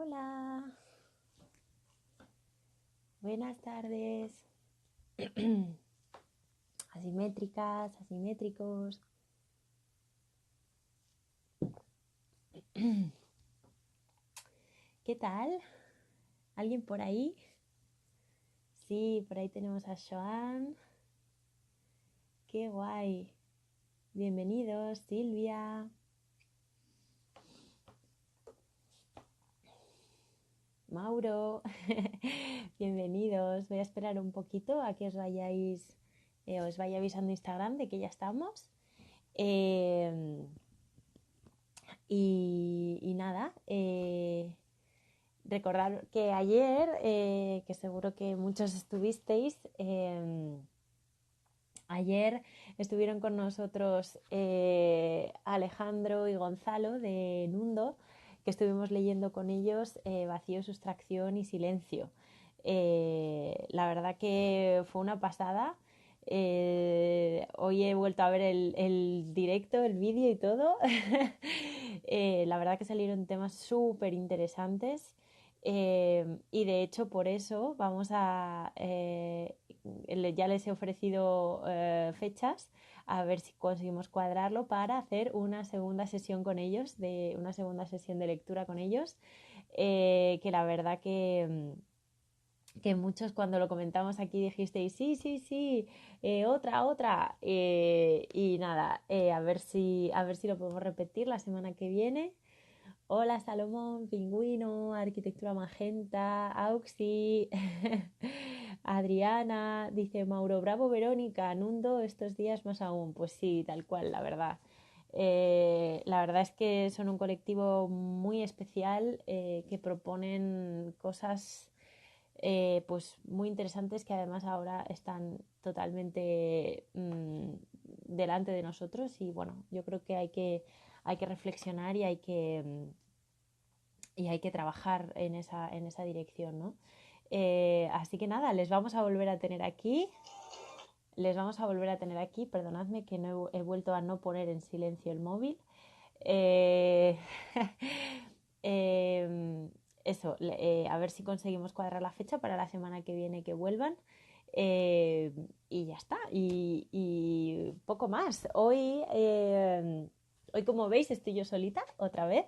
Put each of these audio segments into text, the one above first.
Hola, buenas tardes. Asimétricas, asimétricos. ¿Qué tal? ¿Alguien por ahí? Sí, por ahí tenemos a Joan. ¡Qué guay! Bienvenidos, Silvia. Mauro. Bienvenidos. Voy a esperar un poquito a que os vaya avisando Instagram de que ya estamos. Y nada, recordar que ayer, que seguro que muchos estuvisteis, ayer estuvieron con nosotros Alejandro y Gonzalo de Nundo, que estuvimos leyendo con ellos Vacío, Sustracción y Silencio. La verdad que fue una pasada. Hoy he vuelto a ver el directo, el vídeo y todo. La verdad que salieron temas súper interesantes. Y de hecho por eso ya les he ofrecido fechas a ver si conseguimos cuadrarlo para hacer una segunda sesión con ellos, una segunda sesión de lectura con ellos, que la verdad que muchos cuando lo comentamos aquí dijisteis sí, sí, sí, otra, y nada, a ver si lo podemos repetir la semana que viene. Hola Salomón, Pingüino, Arquitectura Magenta, Auxi, Adriana, dice Mauro Bravo, Verónica, Nundo, estos días más aún. Pues sí, tal cual, la verdad. La verdad es que son un colectivo muy especial que proponen cosas pues muy interesantes que además ahora están totalmente delante de nosotros y bueno, yo creo que hay que reflexionar y hay que trabajar en esa dirección, ¿no? Así que nada, les vamos a volver a tener aquí. Les vamos a volver a tener aquí. Perdonadme que no he vuelto a no poner en silencio el móvil. Eh, eh, Eso, a ver si conseguimos cuadrar la fecha para la semana que viene que vuelvan. Y ya está. Y poco más. Hoy, como veis, estoy yo solita otra vez.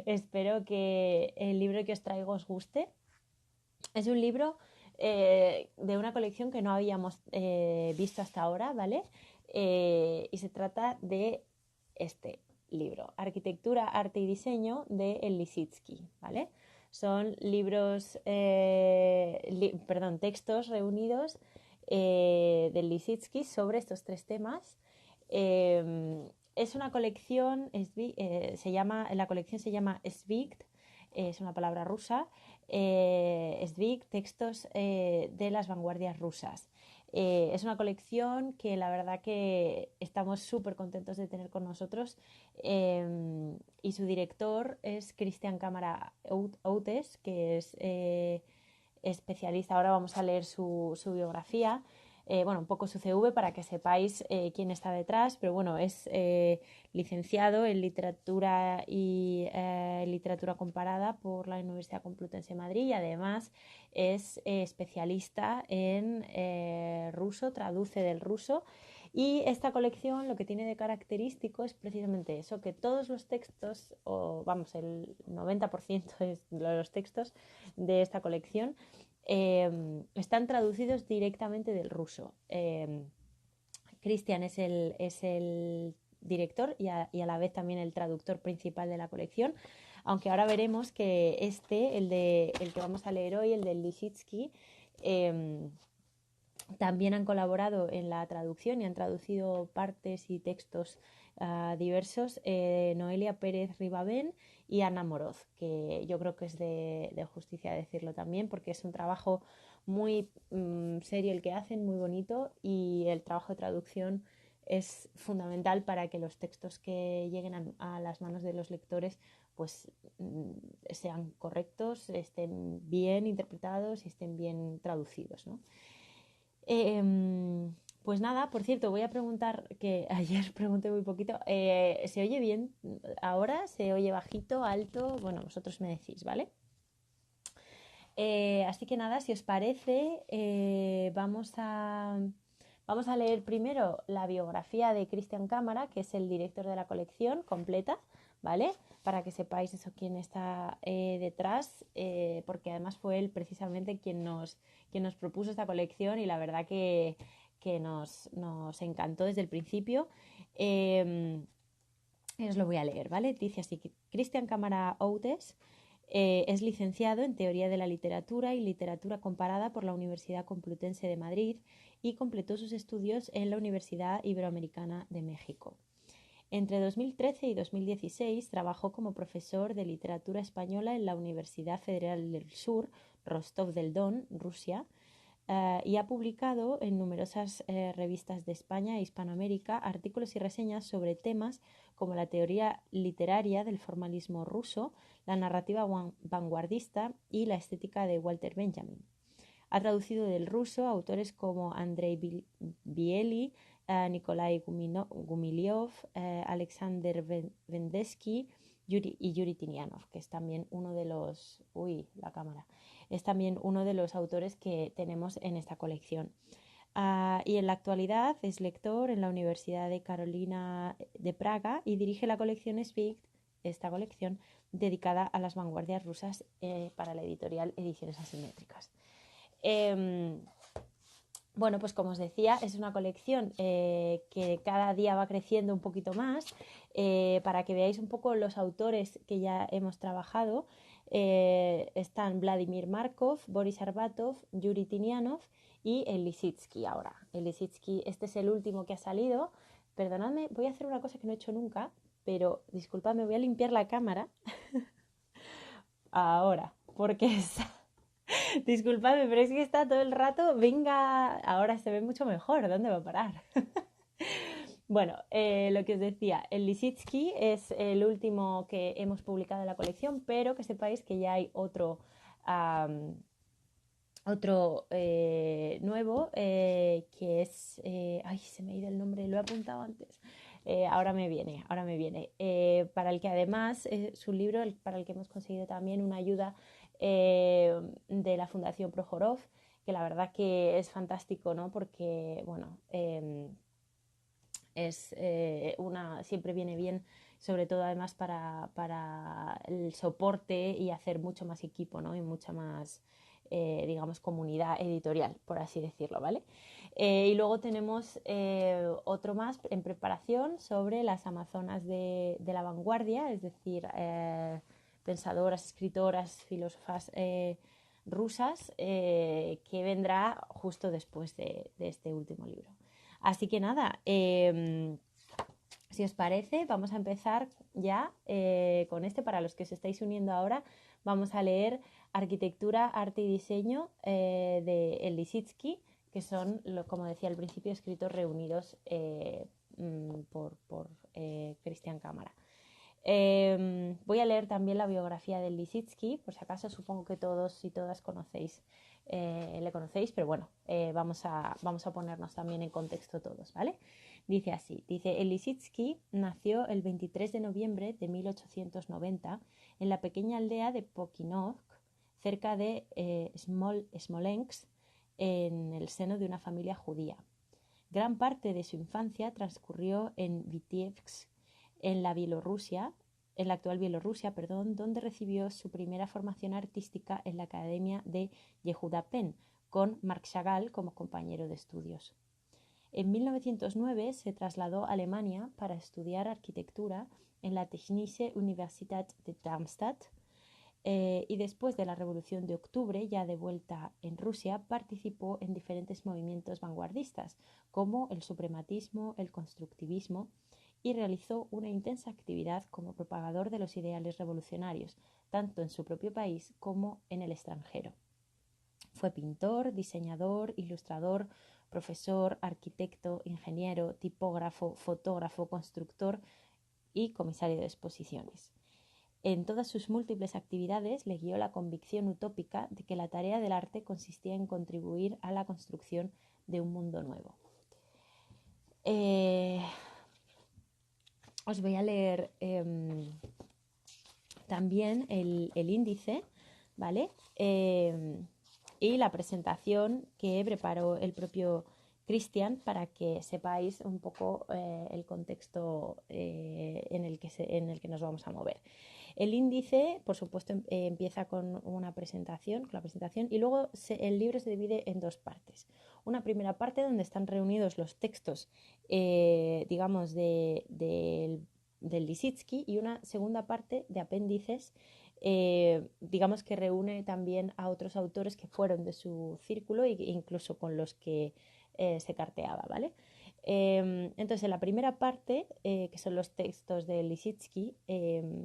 Espero que el libro que os traigo os guste. Es un libro de una colección que no habíamos visto hasta ahora, ¿vale? Y se trata de este libro, Arquitectura, Arte y Diseño de El Lissitzky, ¿vale? Son libros, textos reunidos del Lissitzky sobre estos tres temas. Es una colección, la colección se llama Svigt, es una palabra rusa, Svig, textos de las vanguardias rusas. Es una colección que la verdad que estamos súper contentos de tener con nosotros y su director es Cristian Cámara Outes, que es especialista. Ahora vamos a leer su biografía. Bueno, un poco su CV para que sepáis quién está detrás, pero bueno, es licenciado en literatura y literatura comparada por la Universidad Complutense de Madrid y además es especialista en ruso, traduce del ruso. Y esta colección lo que tiene de característico es precisamente eso, que todos los textos, o vamos, el 90% de los textos de esta colección están traducidos directamente del ruso. Cristian es el director y a la vez también el traductor principal de la colección, aunque ahora veremos que el que vamos a leer hoy, el de Lissitzky, también han colaborado en la traducción y han traducido partes y textos diversos Noelia Pérez Ribabén y Ana Moroz, que yo creo que es de justicia decirlo también, porque es un trabajo muy serio el que hacen, muy bonito, y el trabajo de traducción es fundamental para que los textos que lleguen a las manos de los lectores pues sean correctos, estén bien interpretados y estén bien traducidos, ¿no? Pues nada, por cierto, voy a preguntar, que ayer pregunté muy poquito, ¿se oye bien ahora? ¿Se oye bajito, alto? Bueno, vosotros me decís, ¿vale? Así que nada, si os parece, vamos a leer primero la biografía de Cristian Cámara, que es el director de la colección completa, ¿vale? Para que sepáis eso quién está detrás, porque además fue él precisamente quien nos propuso esta colección y la verdad que nos encantó desde el principio. Os lo voy a leer, ¿vale? Dice así que Cristian Cámara Outes es licenciado en Teoría de la Literatura y Literatura Comparada por la Universidad Complutense de Madrid y completó sus estudios en la Universidad Iberoamericana de México. Entre 2013 y 2016 trabajó como profesor de literatura española en la Universidad Federal del Sur, Rostov del Don, Rusia, y ha publicado en numerosas revistas de España e Hispanoamérica artículos y reseñas sobre temas como la teoría literaria del formalismo ruso, la narrativa vanguardista y la estética de Walter Benjamin. Ha traducido del ruso a autores como Andrei Bieli, Nikolai Gumilyov, Alexander Vendesky y Yuri Tinianov, que es también uno de los... Uy, la cámara. Es también uno de los autores que tenemos en esta colección. Y en la actualidad es lector en la Universidad de Carolina de Praga y dirige la colección Zwick, esta colección dedicada a las vanguardias rusas para la editorial Ediciones Asimétricas. Bueno, pues como os decía, es una colección que cada día va creciendo un poquito más. Para que veáis un poco los autores que ya hemos trabajado, están Vladimir Markov, Boris Arbatov, Yuri Tinianov y el Lisitsky ahora. El Lisitsky, este es el último que ha salido. Perdonadme, voy a hacer una cosa que no he hecho nunca, pero disculpadme, voy a limpiar la cámara ahora, porque disculpadme, pero es que está todo el rato, venga, ahora se ve mucho mejor, ¿dónde va a parar? Bueno, lo que os decía, el Lisitsky es el último que hemos publicado en la colección, pero que sepáis que ya hay otro nuevo, que es... ay, se me ha ido el nombre, lo he apuntado antes. Ahora me viene. Para el que además es un libro para el que hemos conseguido también una ayuda de la Fundación Prohorov, que la verdad que es fantástico, ¿no? Porque, bueno, siempre viene bien, sobre todo además para el soporte y hacer mucho más equipo, ¿no? Y mucha más, digamos, comunidad editorial, por así decirlo, ¿vale? Y luego tenemos otro más en preparación sobre las amazonas de la vanguardia, es decir, pensadoras, escritoras, filósofas rusas, que vendrá justo después de este último libro. Así que nada, si os parece, vamos a empezar ya con este. Para los que os estáis uniendo ahora, vamos a leer Arquitectura, Arte y Diseño de el Lisitsky, que son, como decía al principio, escritos reunidos por Cristian Cámara. Voy a leer también la biografía del Lisitsky, por si acaso supongo que todos y todas le conocéis, pero bueno, vamos a ponernos también en contexto todos, ¿vale? Dice así, el Lisitsky nació el 23 de noviembre de 1890 en la pequeña aldea de Pokinovsk, cerca de Smolensk, en el seno de una familia judía. Gran parte de su infancia transcurrió en Vitebsk, en la actual Bielorrusia, donde recibió su primera formación artística en la Academia de Yehuda Pen, con Marc Chagall como compañero de estudios. En 1909 se trasladó a Alemania para estudiar arquitectura en la Technische Universität de Darmstadt, y después de la Revolución de Octubre, ya de vuelta en Rusia, participó en diferentes movimientos vanguardistas, como el suprematismo, el constructivismo, y realizó una intensa actividad como propagador de los ideales revolucionarios, tanto en su propio país como en el extranjero. Fue pintor, diseñador, ilustrador, profesor, arquitecto, ingeniero, tipógrafo, fotógrafo, constructor y comisario de exposiciones. En todas sus múltiples actividades le guió la convicción utópica de que la tarea del arte consistía en contribuir a la construcción de un mundo nuevo. Eh, Os voy a leer también el índice, ¿vale? Y la presentación que preparó el propio Cristian para que sepáis un poco el contexto en el que nos vamos a mover. El índice, por supuesto, empieza con una presentación, con la presentación, y luego el libro se divide en dos partes. Una primera parte donde están reunidos los textos, digamos, del Lissitzky, y una segunda parte de apéndices, digamos, que reúne también a otros autores que fueron de su círculo e incluso con los que se carteaba, ¿vale? Entonces, en la primera parte, que son los textos de Lissitzky,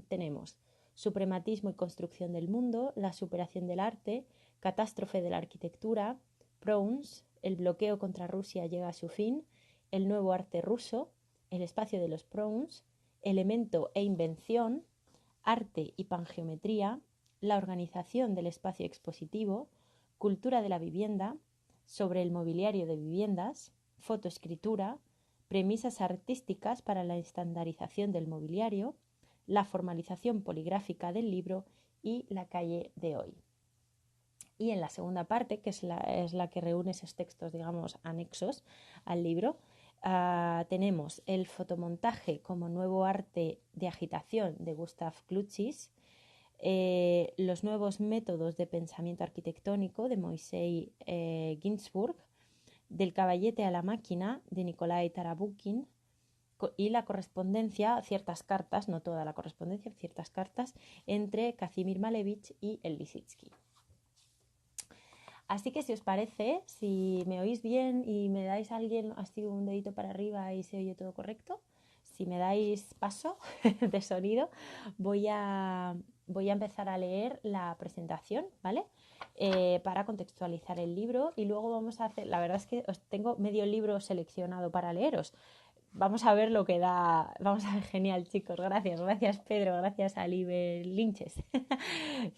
tenemos Suprematismo y construcción del mundo, La superación del arte, Catástrofe de la arquitectura, Prouns, El bloqueo contra Rusia llega a su fin, El nuevo arte ruso, El espacio de los Prouns, Elemento e invención, Arte y pangeometría, La organización del espacio expositivo, Cultura de la vivienda, Sobre el mobiliario de viviendas, Fotoescritura, Premisas artísticas para la estandarización del mobiliario, La formalización poligráfica del libro y La calle de hoy. Y en la segunda parte, que es la que reúne esos textos, digamos, anexos al libro, tenemos el fotomontaje como nuevo arte de agitación de Gustav Klutzis, los nuevos métodos de pensamiento arquitectónico de Moisei Ginsburg, del caballete a la máquina de Nikolai Tarabukin, y la correspondencia, ciertas cartas, no toda la correspondencia, ciertas cartas entre Kazimir Malevich y el Lissitzky. Así que si os parece, si me oís bien y me dais a alguien así un dedito para arriba y se oye todo correcto, si me dais paso de sonido, voy a empezar a leer la presentación, ¿vale? Para contextualizar el libro, y luego vamos a hacer, la verdad es que os tengo medio libro seleccionado para leeros. Vamos a ver lo que da. Vamos a ver, genial, chicos. Gracias Pedro, gracias a Liber Linches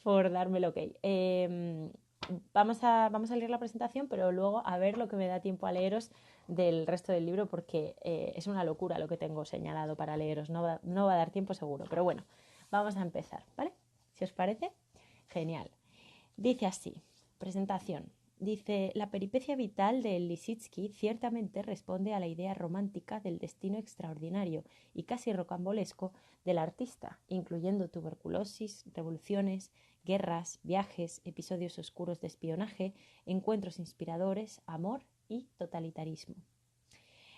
por darme el ok. Vamos a leer la presentación, pero luego a ver lo que me da tiempo a leeros del resto del libro, porque es una locura lo que tengo señalado para leeros. No va a dar tiempo seguro, pero bueno, vamos a empezar, ¿vale? Si os parece, genial. Dice así, presentación. Dice, la peripecia vital de Lissitzky ciertamente responde a la idea romántica del destino extraordinario y casi rocambolesco del artista, incluyendo tuberculosis, revoluciones, guerras, viajes, episodios oscuros de espionaje, encuentros inspiradores, amor y totalitarismo.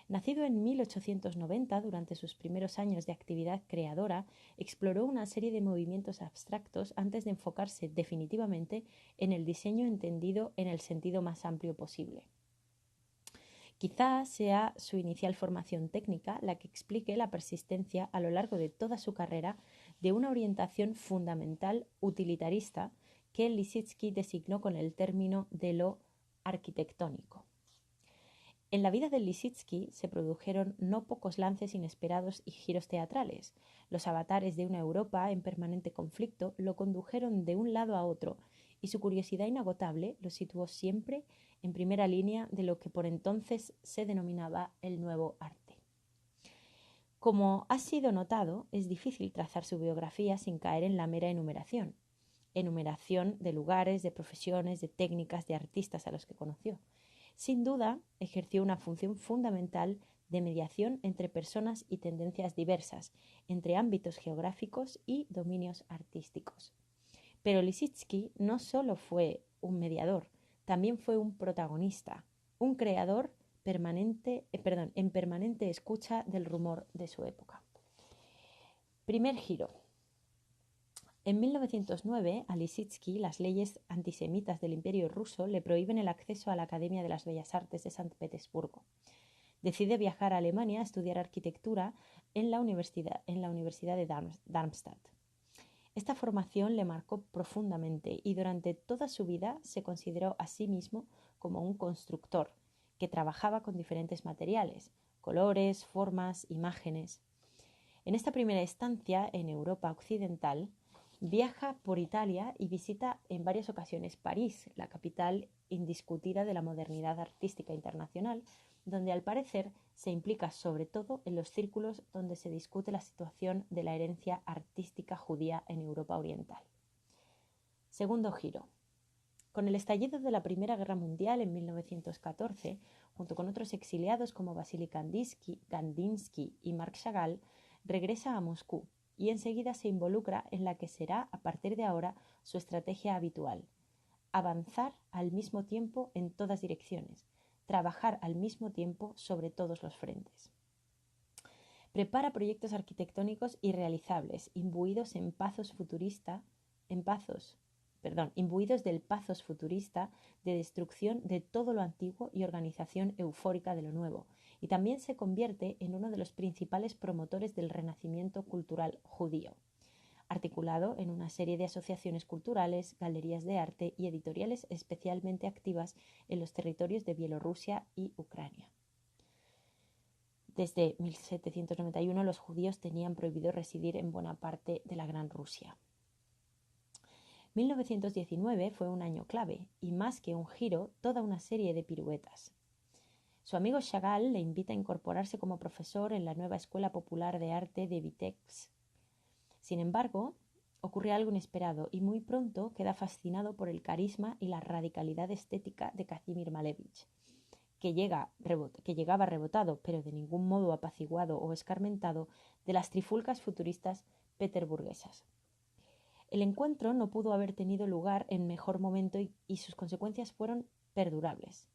Nacido en 1890, durante sus primeros años de actividad creadora, exploró una serie de movimientos abstractos antes de enfocarse definitivamente en el diseño entendido en el sentido más amplio posible. Quizá sea su inicial formación técnica la que explique la persistencia a lo largo de toda su carrera de una orientación fundamental utilitarista que Lissitzky designó con el término de lo arquitectónico. En la vida de Lissitzky se produjeron no pocos lances inesperados y giros teatrales. Los avatares de una Europa en permanente conflicto lo condujeron de un lado a otro, y su curiosidad inagotable lo situó siempre en primera línea de lo que por entonces se denominaba el nuevo arte. Como ha sido notado, es difícil trazar su biografía sin caer en la mera enumeración de lugares, de profesiones, de técnicas, de artistas a los que conoció. Sin duda, ejerció una función fundamental de mediación entre personas y tendencias diversas, entre ámbitos geográficos y dominios artísticos. Pero Lissitzky no solo fue un mediador, también fue un protagonista, un creador en permanente escucha del rumor de su época. Primer giro. En 1909, a Lissitzky, las leyes antisemitas del Imperio ruso le prohíben el acceso a la Academia de las Bellas Artes de San Petersburgo. Decide viajar a Alemania a estudiar arquitectura en la Universidad de Darmstadt. Esta formación le marcó profundamente y durante toda su vida se consideró a sí mismo como un constructor que trabajaba con diferentes materiales, colores, formas, imágenes. En esta primera estancia en Europa occidental, Viaja por Italia y visita en varias ocasiones París, la capital indiscutida de la modernidad artística internacional, donde al parecer se implica sobre todo en los círculos donde se discute la situación de la herencia artística judía en Europa Oriental. Segundo giro. Con el estallido de la Primera Guerra Mundial en 1914, junto con otros exiliados como Vasily Kandinsky y Marc Chagall, regresa a Moscú y enseguida se involucra en la que será, a partir de ahora, su estrategia habitual: avanzar al mismo tiempo en todas direcciones, trabajar al mismo tiempo sobre todos los frentes. Prepara proyectos arquitectónicos irrealizables, imbuidos del pathos futurista de destrucción de todo lo antiguo y organización eufórica de lo nuevo, y también se convierte en uno de los principales promotores del renacimiento cultural judío, articulado en una serie de asociaciones culturales, galerías de arte y editoriales especialmente activas en los territorios de Bielorrusia y Ucrania. Desde 1791 los judíos tenían prohibido residir en buena parte de la Gran Rusia. 1919 fue un año clave y, más que un giro, toda una serie de piruetas. Su amigo Chagall le invita a incorporarse como profesor en la nueva Escuela Popular de Arte de Vitebsk. Sin embargo, ocurre algo inesperado y muy pronto queda fascinado por el carisma y la radicalidad estética de Kazimir Malevich, que llegaba rebotado, pero de ningún modo apaciguado o escarmentado, de las trifulcas futuristas peterburguesas. El encuentro no pudo haber tenido lugar en mejor momento y sus consecuencias fueron perdurables.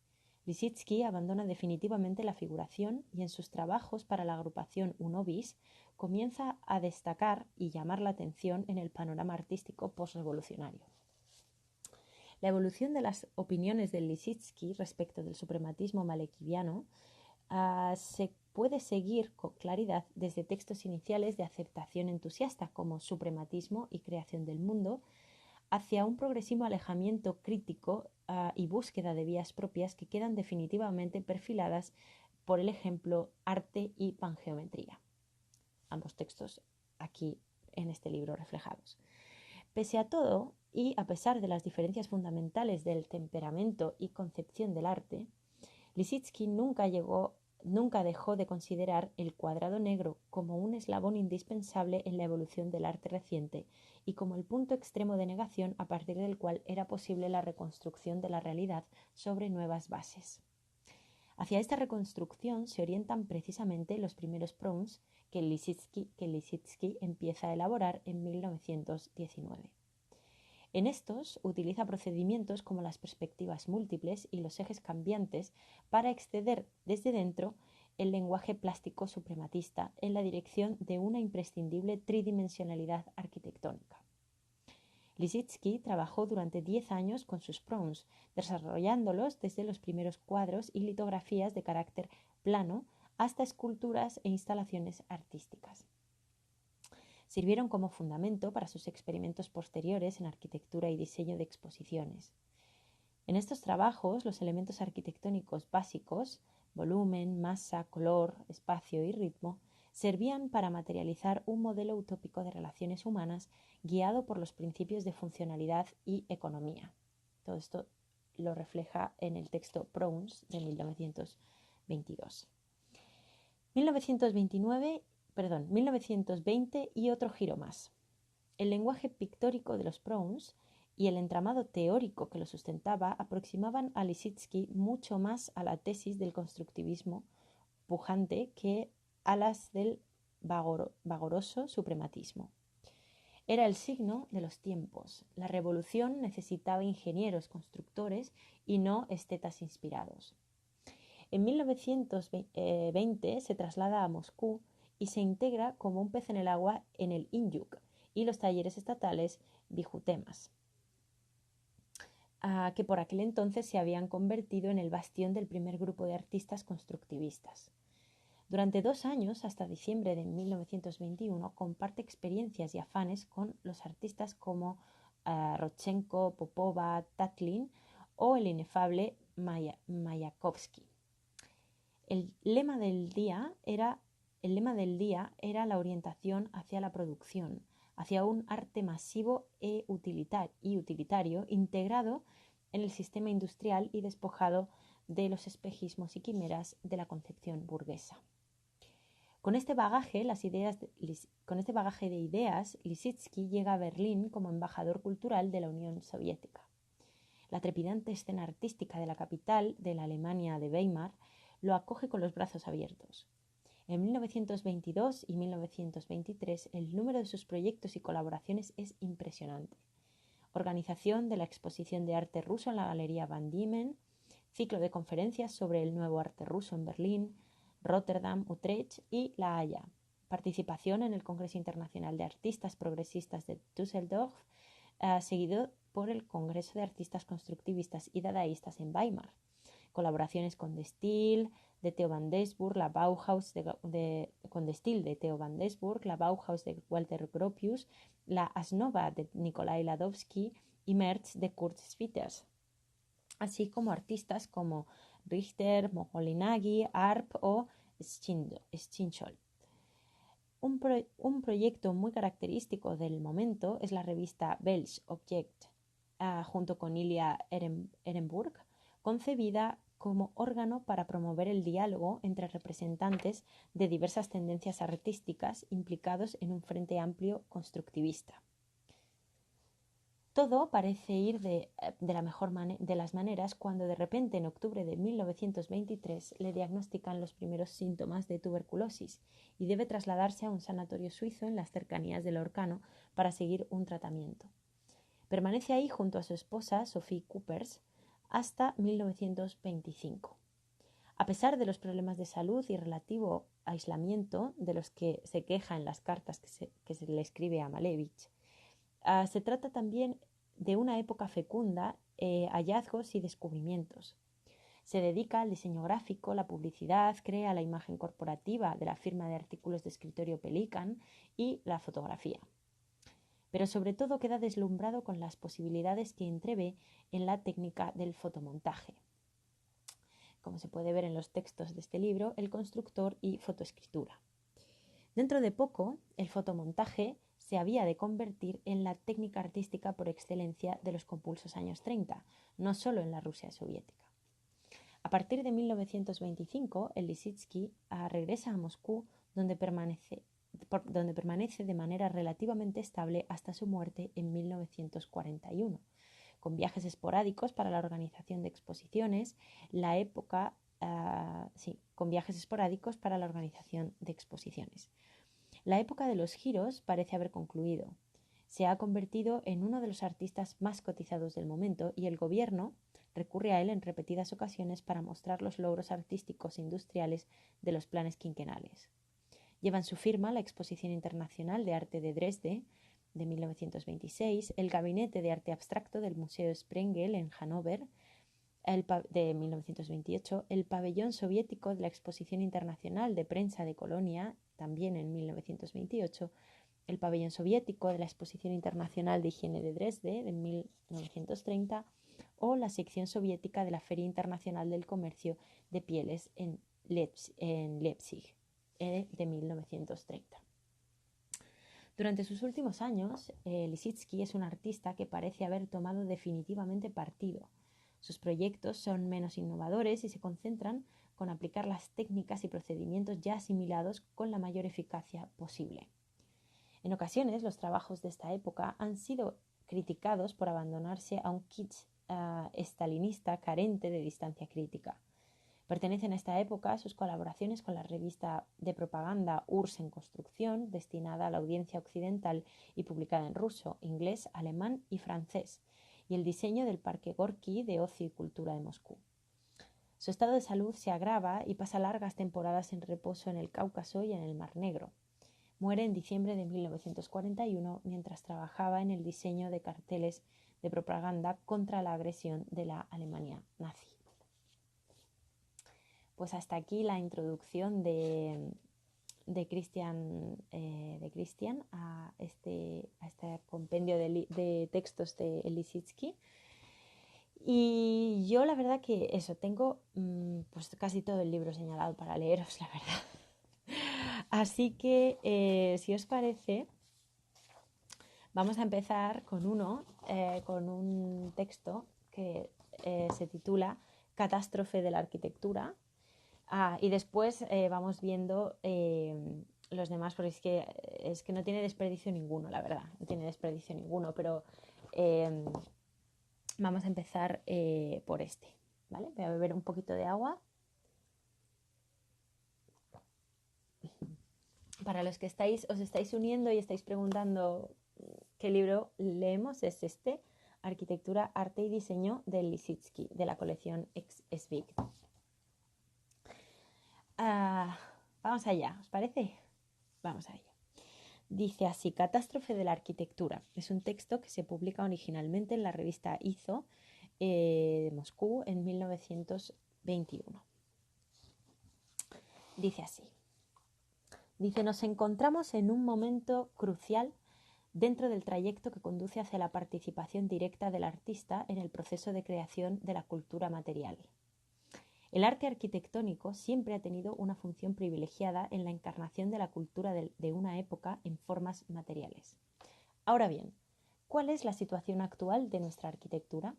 Lissitzky abandona definitivamente la figuración y en sus trabajos para la agrupación Uno Bis comienza a destacar y llamar la atención en el panorama artístico posrevolucionario. La evolución de las opiniones de Lissitzky respecto del suprematismo malekiviano se puede seguir con claridad desde textos iniciales de aceptación entusiasta como Suprematismo y Creación del Mundo, hacia un progresivo alejamiento crítico y búsqueda de vías propias que quedan definitivamente perfiladas por el ejemplo Arte y Pangeometría. Ambos textos aquí en este libro reflejados. Pese a todo, y a pesar de las diferencias fundamentales del temperamento y concepción del arte, Lissitzky nunca dejó de considerar el cuadrado negro como un eslabón indispensable en la evolución del arte reciente y como el punto extremo de negación a partir del cual era posible la reconstrucción de la realidad sobre nuevas bases. Hacia esta reconstrucción se orientan precisamente los primeros prongs que Lissitzky empieza a elaborar en 1919. En estos utiliza procedimientos como las perspectivas múltiples y los ejes cambiantes para exceder desde dentro el lenguaje plástico suprematista en la dirección de una imprescindible tridimensionalidad arquitectónica. Lissitzky trabajó durante 10 años con sus prongs, desarrollándolos desde los primeros cuadros y litografías de carácter plano hasta esculturas e instalaciones artísticas. Sirvieron como fundamento para sus experimentos posteriores en arquitectura y diseño de exposiciones. En estos trabajos, los elementos arquitectónicos básicos, volumen, masa, color, espacio y ritmo, servían para materializar un modelo utópico de relaciones humanas guiado por los principios de funcionalidad y economía. Todo esto lo refleja en el texto Prongs de 1922. 1920 y otro giro más. El lenguaje pictórico de los prongs y el entramado teórico que lo sustentaba aproximaban a Lissitzky mucho más a la tesis del constructivismo pujante que a las del vagoroso suprematismo. Era el signo de los tiempos. La revolución necesitaba ingenieros constructores y no estetas inspirados. En 1920 se traslada a Moscú y se integra como un pez en el agua en el Inyuk y los talleres estatales Bijutemas, que por aquel entonces se habían convertido en el bastión del primer grupo de artistas constructivistas. Durante 2 años, hasta diciembre de 1921, comparte experiencias y afanes con los artistas como Rodchenko, Popova, Tatlin o el inefable Mayakovsky. El lema del día era la orientación hacia la producción, hacia un arte masivo y utilitario integrado en el sistema industrial y despojado de los espejismos y quimeras de la concepción burguesa. Con este bagaje de ideas, Lissitzky llega a Berlín como embajador cultural de la Unión Soviética. La trepidante escena artística de la capital de la Alemania de Weimar lo acoge con los brazos abiertos. En 1922 y 1923 el número de sus proyectos y colaboraciones es impresionante. Organización de la exposición de arte ruso en la Galería Van Diemen, ciclo de conferencias sobre el nuevo arte ruso en Berlín, Rotterdam, Utrecht y La Haya. Participación en el Congreso Internacional de Artistas Progresistas de Düsseldorf, seguido por el Congreso de Artistas Constructivistas y Dadaístas en Weimar. Colaboraciones con De Stijl, de Theo van Doesburg, la Bauhaus con De Stijl de Theo van Doesburg, la Bauhaus de Walter Gropius, la Asnova de Nikolai Ladovsky y Merz de Kurt Schwitters, así como artistas como Richter, Moholy-Nagy, Arp o Schincholt. Un proyecto muy característico del momento es la revista Welch Object, junto con Ilya Ehrenburg, concebida como órgano para promover el diálogo entre representantes de diversas tendencias artísticas implicados en un frente amplio constructivista. Todo parece ir de la mejor de las maneras cuando de repente en octubre de 1923 le diagnostican los primeros síntomas de tuberculosis y debe trasladarse a un sanatorio suizo en las cercanías del Orcano para seguir un tratamiento. Permanece ahí junto a su esposa, Sophie Coopers, hasta 1925. A pesar de los problemas de salud y relativo aislamiento de los que se queja en las cartas que se le escribe a Malevich, se trata también de una época fecunda, hallazgos y descubrimientos. Se dedica al diseño gráfico, la publicidad, crea la imagen corporativa de la firma de artículos de escritorio Pelican y la fotografía. Pero sobre todo queda deslumbrado con las posibilidades que entrevé en la técnica del fotomontaje. Como se puede ver en los textos de este libro, el constructor y fotoescritura. Dentro de poco, el fotomontaje se había de convertir en la técnica artística por excelencia de los convulsos años 30, no solo en la Rusia soviética. A partir de 1925, el Lissitzky regresa a Moscú, donde permanece de manera relativamente estable hasta su muerte en 1941, con viajes esporádicos para la organización de exposiciones, La época de los giros parece haber concluido. Se ha convertido en uno de los artistas más cotizados del momento y el gobierno recurre a él en repetidas ocasiones para mostrar los logros artísticos e industriales de los planes quinquenales. Lleva en su firma la Exposición Internacional de Arte de Dresde de 1926, el Gabinete de Arte Abstracto del Museo Sprengel en Hannover de 1928, el Pabellón Soviético de la Exposición Internacional de Prensa de Colonia, también en 1928, el Pabellón Soviético de la Exposición Internacional de Higiene de Dresde de 1930 o la sección soviética de la Feria Internacional del Comercio de Pieles en Leipzig de 1930. Durante sus últimos años, Lissitzky es un artista que parece haber tomado definitivamente partido. Sus proyectos son menos innovadores y se concentran con aplicar las técnicas y procedimientos ya asimilados con la mayor eficacia posible. En ocasiones, los trabajos de esta época han sido criticados por abandonarse a un kitsch estalinista carente de distancia crítica. Pertenecen a esta época sus colaboraciones con la revista de propaganda URSS en construcción, destinada a la audiencia occidental y publicada en ruso, inglés, alemán y francés, y el diseño del Parque Gorki de Ocio y Cultura de Moscú. Su estado de salud se agrava y pasa largas temporadas en reposo en el Cáucaso y en el Mar Negro. Muere en diciembre de 1941 mientras trabajaba en el diseño de carteles de propaganda contra la agresión de la Alemania nazi. Pues hasta aquí la introducción de Christian a este compendio de textos de Lissitzky. Y yo la verdad que eso, tengo pues casi todo el libro señalado para leeros, la verdad. Así que si os parece, Vamos a empezar con un texto que se titula Catástrofe de la arquitectura. Y después vamos viendo los demás, porque es que no tiene desperdicio ninguno, la verdad, no tiene desperdicio ninguno, pero vamos a empezar por este, ¿vale? Voy a beber un poquito de agua. Para los que os estáis uniendo y estáis preguntando qué libro leemos, es este, Arquitectura, Arte y Diseño de Lissitzky, de la colección Svigt. Vamos allá, ¿os parece? Vamos a ello. Dice así: Catástrofe de la arquitectura. Es un texto que se publica originalmente en la revista IZO de Moscú en 1921. Dice así. Dice: nos encontramos en un momento crucial dentro del trayecto que conduce hacia la participación directa del artista en el proceso de creación de la cultura material. El arte arquitectónico siempre ha tenido una función privilegiada en la encarnación de la cultura de una época en formas materiales. Ahora bien, ¿cuál es la situación actual de nuestra arquitectura?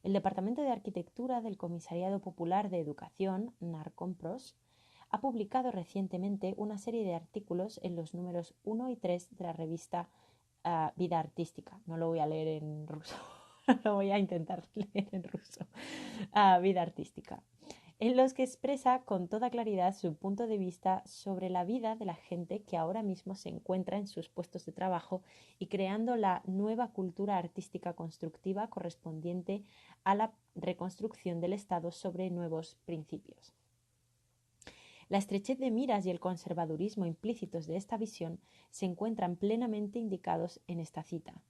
El Departamento de Arquitectura del Comisariado Popular de Educación, Narkompros, ha publicado recientemente una serie de artículos en los números 1 y 3 de la revista Vida Artística. No lo voy a leer en ruso, lo voy a intentar leer en ruso. Vida Artística, en los que expresa con toda claridad su punto de vista sobre la vida de la gente que ahora mismo se encuentra en sus puestos de trabajo y creando la nueva cultura artística constructiva correspondiente a la reconstrucción del Estado sobre nuevos principios. La estrechez de miras y el conservadurismo implícitos de esta visión se encuentran plenamente indicados en esta cita,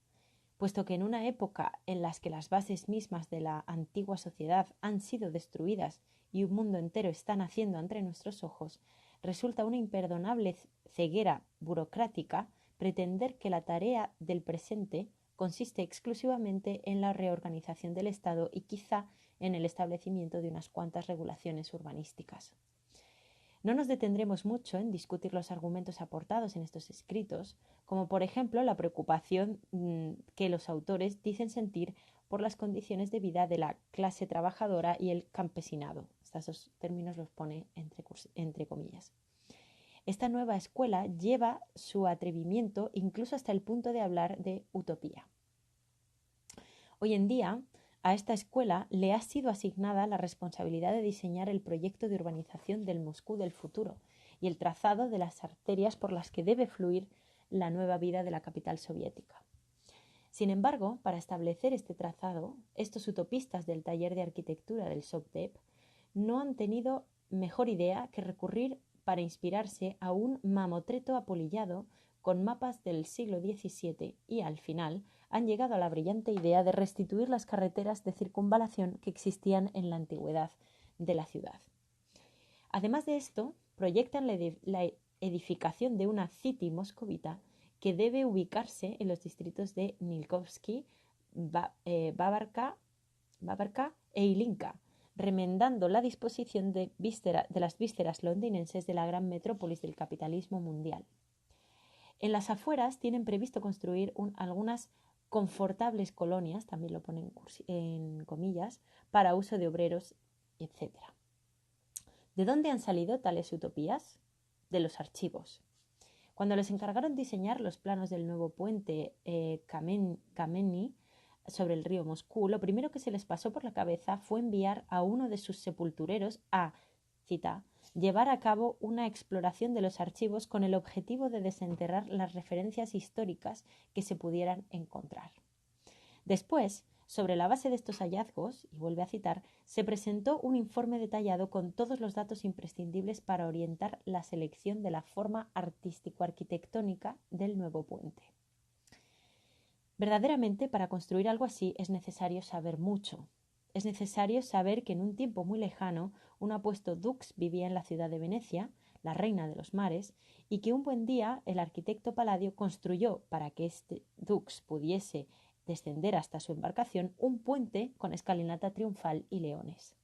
puesto que en una época en la que las bases mismas de la antigua sociedad han sido destruidas y un mundo entero está naciendo ante nuestros ojos, resulta una imperdonable ceguera burocrática pretender que la tarea del presente consiste exclusivamente en la reorganización del Estado y quizá en el establecimiento de unas cuantas regulaciones urbanísticas. No nos detendremos mucho en discutir los argumentos aportados en estos escritos, como por ejemplo la preocupación que los autores dicen sentir por las condiciones de vida de la clase trabajadora y el campesinado. Estos dos términos los pone entre comillas. Esta nueva escuela lleva su atrevimiento incluso hasta el punto de hablar de utopía. Hoy en día, a esta escuela le ha sido asignada la responsabilidad de diseñar el proyecto de urbanización del Moscú del futuro y el trazado de las arterias por las que debe fluir la nueva vida de la capital soviética. Sin embargo, para establecer este trazado, estos utopistas del taller de arquitectura del Sovdep no han tenido mejor idea que recurrir para inspirarse a un mamotreto apolillado con mapas del siglo XVII y, al final, han llegado a la brillante idea de restituir las carreteras de circunvalación que existían en la antigüedad de la ciudad. Además de esto, proyectan la edificación de una city moscovita que debe ubicarse en los distritos de Nilkovsky, Babarka e Ilinka, remendando la disposición de las vísceras londinenses de la gran metrópolis del capitalismo mundial. En las afueras tienen previsto construir algunas confortables colonias, también lo ponen en comillas, para uso de obreros, etc. ¿De dónde han salido tales utopías? De los archivos. Cuando les encargaron diseñar los planos del nuevo puente Kameny sobre el río Moscú, lo primero que se les pasó por la cabeza fue enviar a uno de sus sepultureros a, cita, llevar a cabo una exploración de los archivos con el objetivo de desenterrar las referencias históricas que se pudieran encontrar. Después, sobre la base de estos hallazgos, y vuelve a citar, se presentó un informe detallado con todos los datos imprescindibles para orientar la selección de la forma artístico-arquitectónica del nuevo puente. Verdaderamente, para construir algo así es necesario saber mucho. Es necesario saber que en un tiempo muy lejano un apuesto dux vivía en la ciudad de Venecia, la reina de los mares, y que un buen día el arquitecto Palladio construyó, para que este dux pudiese descender hasta su embarcación, un puente con escalinata triunfal y leones.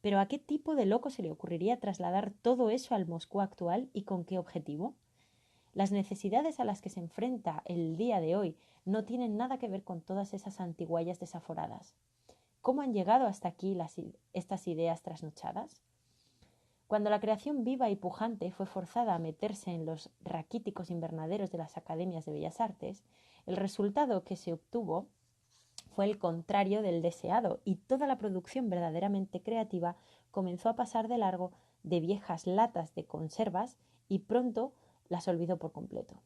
Pero ¿a qué tipo de loco se le ocurriría trasladar todo eso al Moscú actual y con qué objetivo? Las necesidades a las que se enfrenta el día de hoy no tienen nada que ver con todas esas antiguallas desaforadas. ¿Cómo han llegado hasta aquí estas ideas trasnochadas? Cuando la creación viva y pujante fue forzada a meterse en los raquíticos invernaderos de las academias de bellas artes, el resultado que se obtuvo fue el contrario del deseado y toda la producción verdaderamente creativa comenzó a pasar de largo de viejas latas de conservas y pronto las olvidó por completo.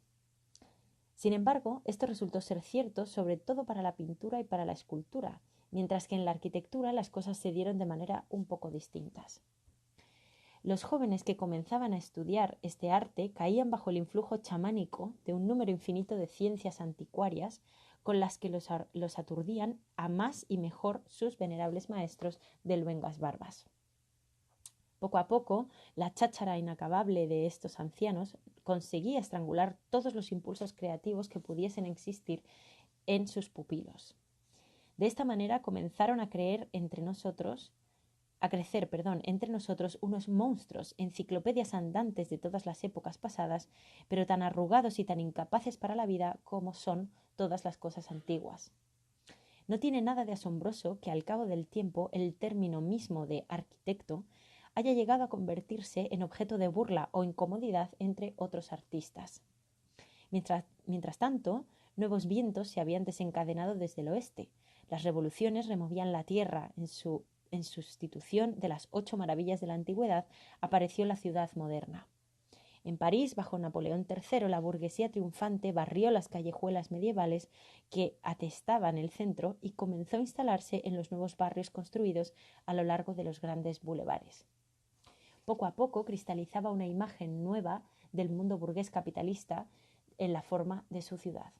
Sin embargo, esto resultó ser cierto sobre todo para la pintura y para la escultura, mientras que en la arquitectura las cosas se dieron de manera un poco distintas. Los jóvenes que comenzaban a estudiar este arte caían bajo el influjo chamánico de un número infinito de ciencias anticuarias con las que los aturdían a más y mejor sus venerables maestros de luengas barbas. Poco a poco, la cháchara inacabable de estos ancianos conseguía estrangular todos los impulsos creativos que pudiesen existir en sus pupilos. De esta manera comenzaron a crecer entre nosotros unos monstruos, enciclopedias andantes de todas las épocas pasadas, pero tan arrugados y tan incapaces para la vida como son todas las cosas antiguas. No tiene nada de asombroso que al cabo del tiempo el término mismo de arquitecto haya llegado a convertirse en objeto de burla o incomodidad entre otros artistas. Mientras tanto, nuevos vientos se habían desencadenado desde el oeste. Las revoluciones removían la tierra. En sustitución de las 8 maravillas de la antigüedad, apareció la ciudad moderna. En París, bajo Napoleón III, la burguesía triunfante barrió las callejuelas medievales que atestaban el centro y comenzó a instalarse en los nuevos barrios construidos a lo largo de los grandes bulevares. Poco a poco cristalizaba una imagen nueva del mundo burgués capitalista en la forma de su ciudad.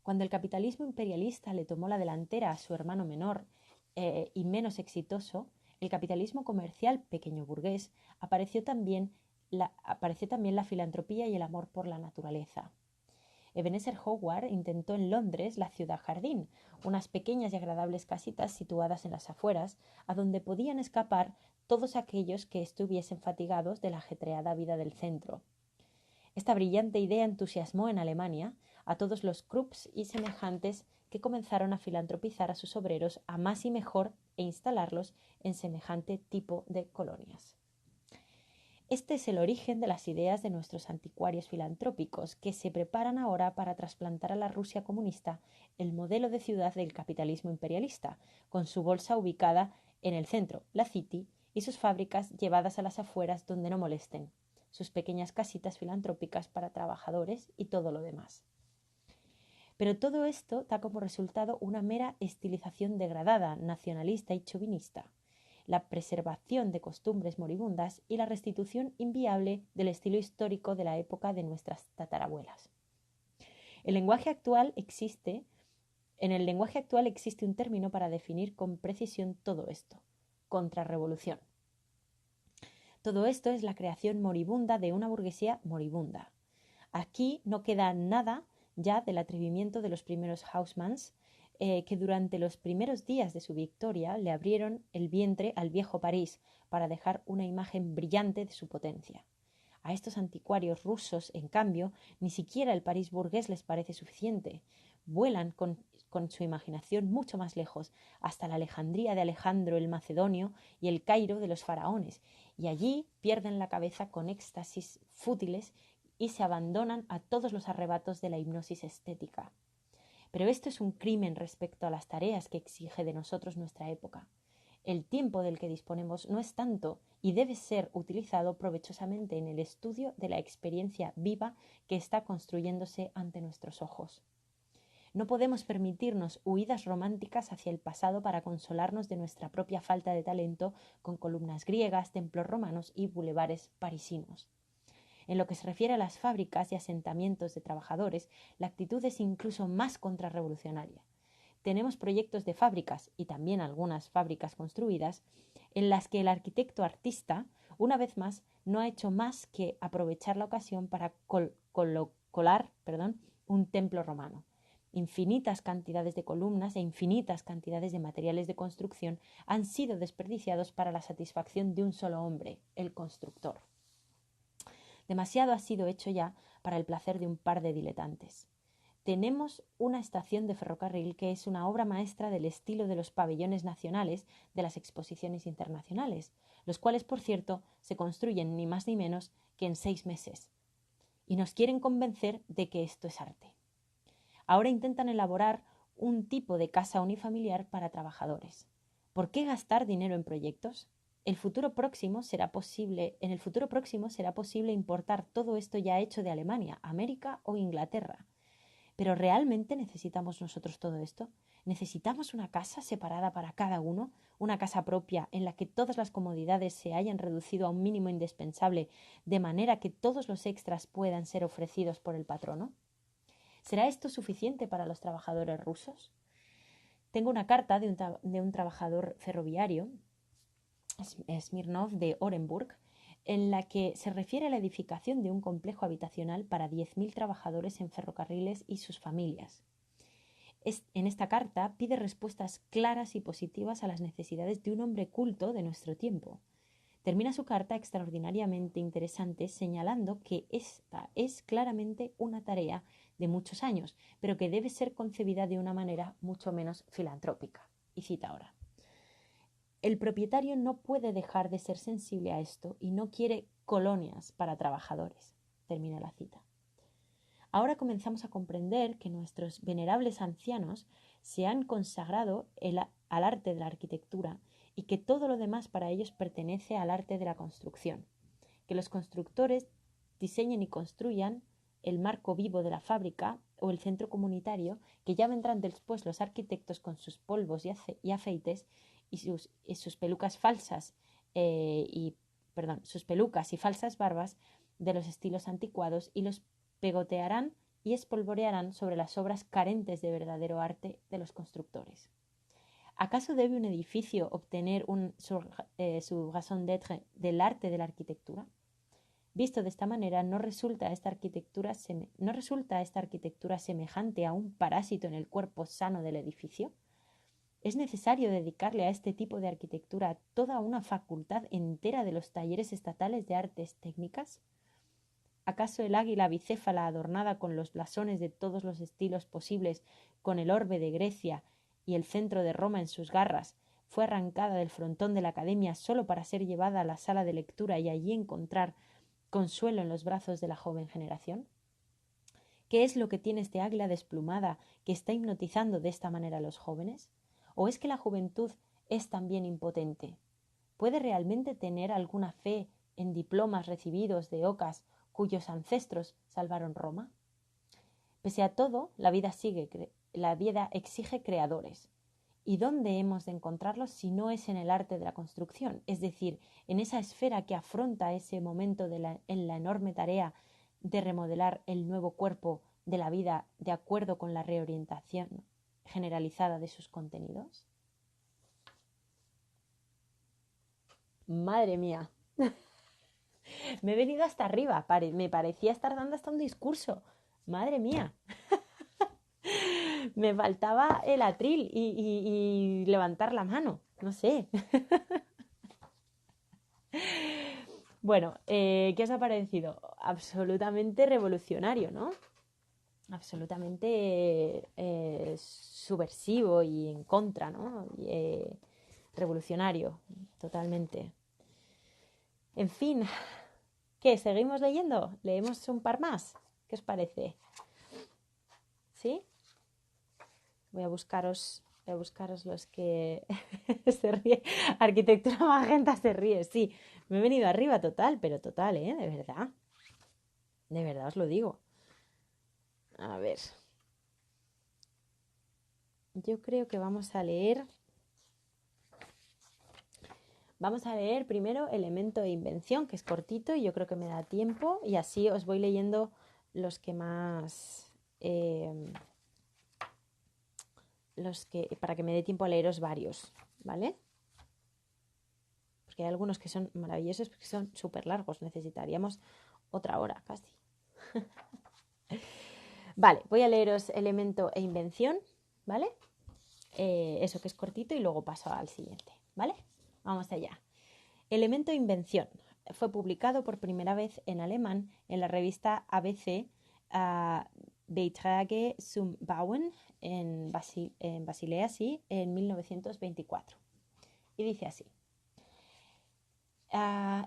Cuando el capitalismo imperialista le tomó la delantera a su hermano menor y menos exitoso, el capitalismo comercial pequeño burgués, apareció también la filantropía y el amor por la naturaleza. Ebenezer Howard intentó en Londres la ciudad jardín, unas pequeñas y agradables casitas situadas en las afueras, a donde podían escapar todos aquellos que estuviesen fatigados de la ajetreada vida del centro. Esta brillante idea entusiasmó en Alemania a todos los Krupps y semejantes que comenzaron a filantropizar a sus obreros a más y mejor e instalarlos en semejante tipo de colonias. Este es el origen de las ideas de nuestros anticuarios filantrópicos, que se preparan ahora para trasplantar a la Rusia comunista el modelo de ciudad del capitalismo imperialista, con su bolsa ubicada en el centro, la City, y sus fábricas llevadas a las afueras donde no molesten, sus pequeñas casitas filantrópicas para trabajadores y todo lo demás. Pero todo esto da como resultado una mera estilización degradada, nacionalista y chauvinista, la preservación de costumbres moribundas y la restitución inviable del estilo histórico de la época de nuestras tatarabuelas. En el lenguaje actual existe un término para definir con precisión todo esto: contrarrevolución. Todo esto es la creación moribunda de una burguesía moribunda. Aquí no queda nada ya del atrevimiento de los primeros Haussmanns, que durante los primeros días de su victoria le abrieron el vientre al viejo París para dejar una imagen brillante de su potencia. A estos anticuarios rusos, en cambio, ni siquiera el París burgués les parece suficiente. Vuelan con su imaginación mucho más lejos, hasta la Alejandría de Alejandro el Macedonio y el Cairo de los faraones, y allí pierden la cabeza con éxtasis fútiles y se abandonan a todos los arrebatos de la hipnosis estética. Pero esto es un crimen respecto a las tareas que exige de nosotros nuestra época. El tiempo del que disponemos no es tanto y debe ser utilizado provechosamente en el estudio de la experiencia viva que está construyéndose ante nuestros ojos. No podemos permitirnos huidas románticas hacia el pasado para consolarnos de nuestra propia falta de talento con columnas griegas, templos romanos y bulevares parisinos. En lo que se refiere a las fábricas y asentamientos de trabajadores, la actitud es incluso más contrarrevolucionaria. Tenemos proyectos de fábricas, y también algunas fábricas construidas, en las que el arquitecto artista, una vez más, no ha hecho más que aprovechar la ocasión para colar un templo romano. Infinitas cantidades de columnas e infinitas cantidades de materiales de construcción han sido desperdiciados para la satisfacción de un solo hombre, el constructor. Demasiado ha sido hecho ya para el placer de un par de diletantes. Tenemos una estación de ferrocarril que es una obra maestra del estilo de los pabellones nacionales de las exposiciones internacionales, los cuales, por cierto, se construyen ni más ni menos que en 6 meses. Y nos quieren convencer de que esto es arte. Ahora intentan elaborar un tipo de casa unifamiliar para trabajadores. ¿Por qué gastar dinero en proyectos? En el futuro próximo será posible importar todo esto ya hecho de Alemania, América o Inglaterra. ¿Pero realmente necesitamos nosotros todo esto? ¿Necesitamos una casa separada para cada uno? ¿Una casa propia en la que todas las comodidades se hayan reducido a un mínimo indispensable de manera que todos los extras puedan ser ofrecidos por el patrono? ¿Será esto suficiente para los trabajadores rusos? Tengo una carta de un trabajador ferroviario, Smirnov de Orenburg, en la que se refiere a la edificación de un complejo habitacional para 10.000 trabajadores en ferrocarriles y sus familias. En esta carta pide respuestas claras y positivas a las necesidades de un hombre culto de nuestro tiempo. Termina su carta extraordinariamente interesante señalando que esta es claramente una tarea de muchos años, pero que debe ser concebida de una manera mucho menos filantrópica. Y cita ahora: el propietario no puede dejar de ser sensible a esto y no quiere colonias para trabajadores. Termina la cita. Ahora comenzamos a comprender que nuestros venerables ancianos se han consagrado al arte de la arquitectura y que todo lo demás para ellos pertenece al arte de la construcción. Que los constructores diseñen y construyan el marco vivo de la fábrica o el centro comunitario, que ya vendrán después los arquitectos con sus polvos y afeites y sus pelucas falsas sus pelucas y falsas barbas de los estilos anticuados y los pegotearán y espolvorearán sobre las obras carentes de verdadero arte de los constructores. ¿Acaso debe un edificio obtener su raison d'être del arte de la arquitectura? Visto de esta manera, ¿no resulta esta arquitectura semejante a un parásito en el cuerpo sano del edificio? ¿Es necesario dedicarle a este tipo de arquitectura toda una facultad entera de los talleres estatales de artes técnicas? ¿Acaso el águila bicéfala adornada con los blasones de todos los estilos posibles, con el orbe de Grecia y el centro de Roma en sus garras, fue arrancada del frontón de la academia solo para ser llevada a la sala de lectura y allí encontrar consuelo en los brazos de la joven generación? ¿Qué es lo que tiene este águila desplumada que está hipnotizando de esta manera a los jóvenes? ¿O es que la juventud es también impotente? ¿Puede realmente tener alguna fe en diplomas recibidos de ocas cuyos ancestros salvaron Roma? Pese a todo, la vida exige creadores. ¿Y dónde hemos de encontrarlos si no es en el arte de la construcción? Es decir, en esa esfera que afronta ese momento en la enorme tarea de remodelar el nuevo cuerpo de la vida de acuerdo con la reorientación generalizada de sus contenidos. Madre mía. Me he venido hasta arriba, me parecía estar dando hasta un discurso. Madre mía. Me faltaba el atril y levantar la mano, no sé. Bueno, ¿qué os ha parecido? Absolutamente revolucionario, ¿no? Absolutamente subversivo y en contra, ¿no? Revolucionario, totalmente. En fin, ¿qué? ¿Seguimos leyendo? ¿Leemos un par más? ¿Qué os parece? ¿Sí? Voy a buscaros los que se ríe. Arquitectura Magenta se ríe, sí. Me he venido arriba total, pero total, ¿eh? De verdad. De verdad os lo digo. A ver. Yo creo que vamos a leer primero Elemento e Invención, que es cortito y yo creo que me da tiempo. Y así os voy leyendo los que más... para que me dé tiempo a leeros varios, ¿vale? Porque hay algunos que son maravillosos porque son súper largos. Necesitaríamos otra hora casi. Vale, voy a leeros Elemento e Invención, ¿vale? Eso que es cortito y luego paso al siguiente, ¿vale? Vamos allá. Elemento e Invención. fue publicado por primera vez en alemán en la revista ABC Beiträge zum Bauen en Basilea, sí, en 1924. Y dice así.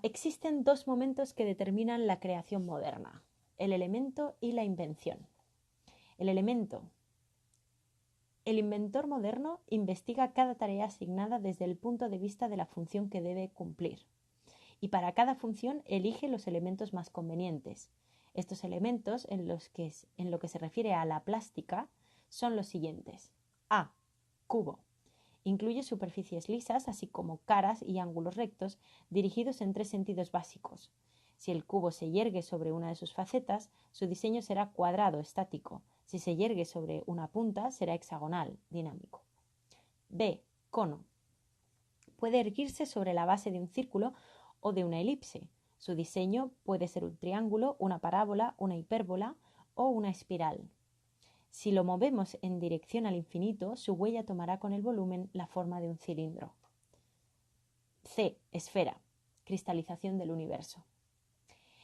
Existen dos momentos que determinan la creación moderna, el elemento y la invención. El elemento. El inventor moderno investiga cada tarea asignada desde el punto de vista de la función que debe cumplir. Y para cada función elige los elementos más convenientes. Estos elementos, en lo que se refiere a la plástica, son los siguientes. A. Cubo. Incluye superficies lisas, así como caras y ángulos rectos, dirigidos en tres sentidos básicos. Si el cubo se yergue sobre una de sus facetas, su diseño será cuadrado, estático. Si se yergue sobre una punta, será hexagonal, dinámico. B. Cono. Puede erguirse sobre la base de un círculo o de una elipse. Su diseño puede ser un triángulo, una parábola, una hipérbola o una espiral. Si lo movemos en dirección al infinito, su huella tomará con el volumen la forma de un cilindro. C. Esfera. Cristalización del universo.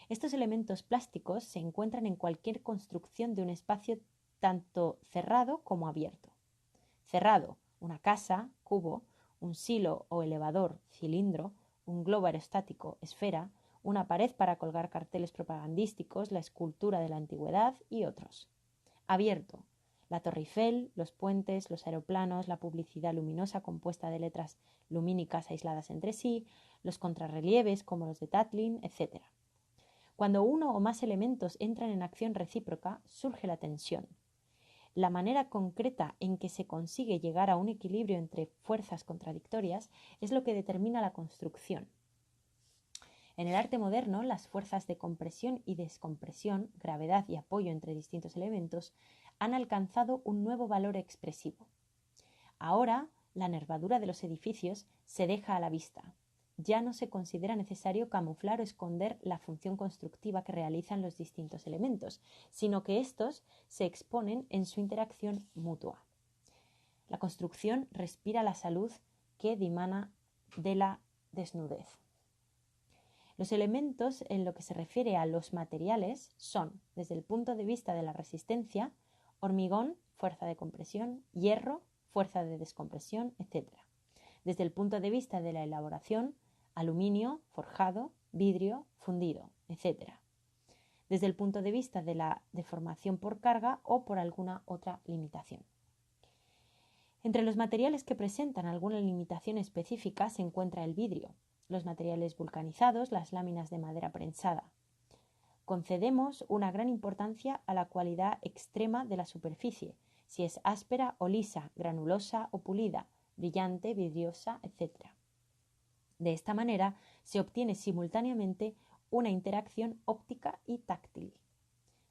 Estos elementos plásticos se encuentran en cualquier construcción de un espacio tanto cerrado como abierto. Cerrado, una casa, cubo, un silo o elevador, cilindro, un globo aerostático, esfera, una pared para colgar carteles propagandísticos, la escultura de la antigüedad y otros. Abierto, la Torre Eiffel, los puentes, los aeroplanos, la publicidad luminosa compuesta de letras lumínicas aisladas entre sí, los contrarrelieves como los de Tatlin, etc. Cuando uno o más elementos entran en acción recíproca, surge la tensión. La manera concreta en que se consigue llegar a un equilibrio entre fuerzas contradictorias es lo que determina la construcción. En el arte moderno, las fuerzas de compresión y descompresión, gravedad y apoyo entre distintos elementos, han alcanzado un nuevo valor expresivo. Ahora, la nervadura de los edificios se deja a la vista. Ya no se considera necesario camuflar o esconder la función constructiva que realizan los distintos elementos, sino que estos se exponen en su interacción mutua. La construcción respira la salud que dimana de la desnudez. Los elementos, en lo que se refiere a los materiales, son, desde el punto de vista de la resistencia, hormigón, fuerza de compresión, hierro, fuerza de descompresión, etc. Desde el punto de vista de la elaboración, aluminio, forjado, vidrio, fundido, etc. Desde el punto de vista de la deformación por carga o por alguna otra limitación. Entre los materiales que presentan alguna limitación específica se encuentra el vidrio, los materiales vulcanizados, las láminas de madera prensada. Concedemos una gran importancia a la cualidad extrema de la superficie, si es áspera o lisa, granulosa o pulida, brillante, vidriosa, etc. De esta manera se obtiene simultáneamente una interacción óptica y táctil.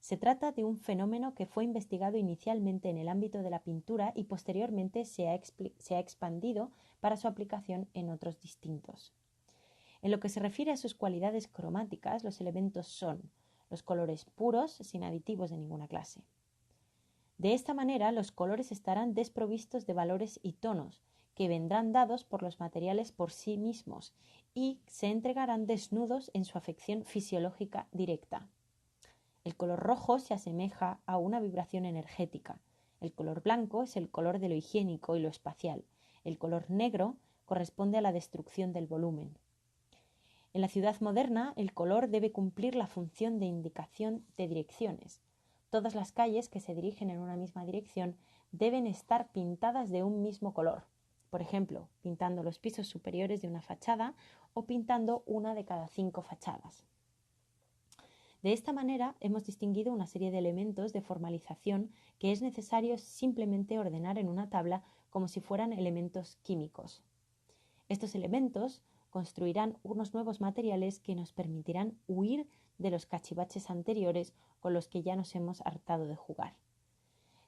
Se trata de un fenómeno que fue investigado inicialmente en el ámbito de la pintura y posteriormente se ha expandido para su aplicación en otros distintos. En lo que se refiere a sus cualidades cromáticas, los elementos son los colores puros, sin aditivos de ninguna clase. De esta manera, los colores estarán desprovistos de valores y tonos, que vendrán dados por los materiales por sí mismos y se entregarán desnudos en su afección fisiológica directa. El color rojo se asemeja a una vibración energética. El color blanco es el color de lo higiénico y lo espacial. El color negro corresponde a la destrucción del volumen. En la ciudad moderna, el color debe cumplir la función de indicación de direcciones. Todas las calles que se dirigen en una misma dirección deben estar pintadas de un mismo color. Por ejemplo, pintando los pisos superiores de una fachada o pintando una de cada 5 fachadas. De esta manera hemos distinguido una serie de elementos de formalización que es necesario simplemente ordenar en una tabla como si fueran elementos químicos. Estos elementos construirán unos nuevos materiales que nos permitirán huir de los cachivaches anteriores con los que ya nos hemos hartado de jugar.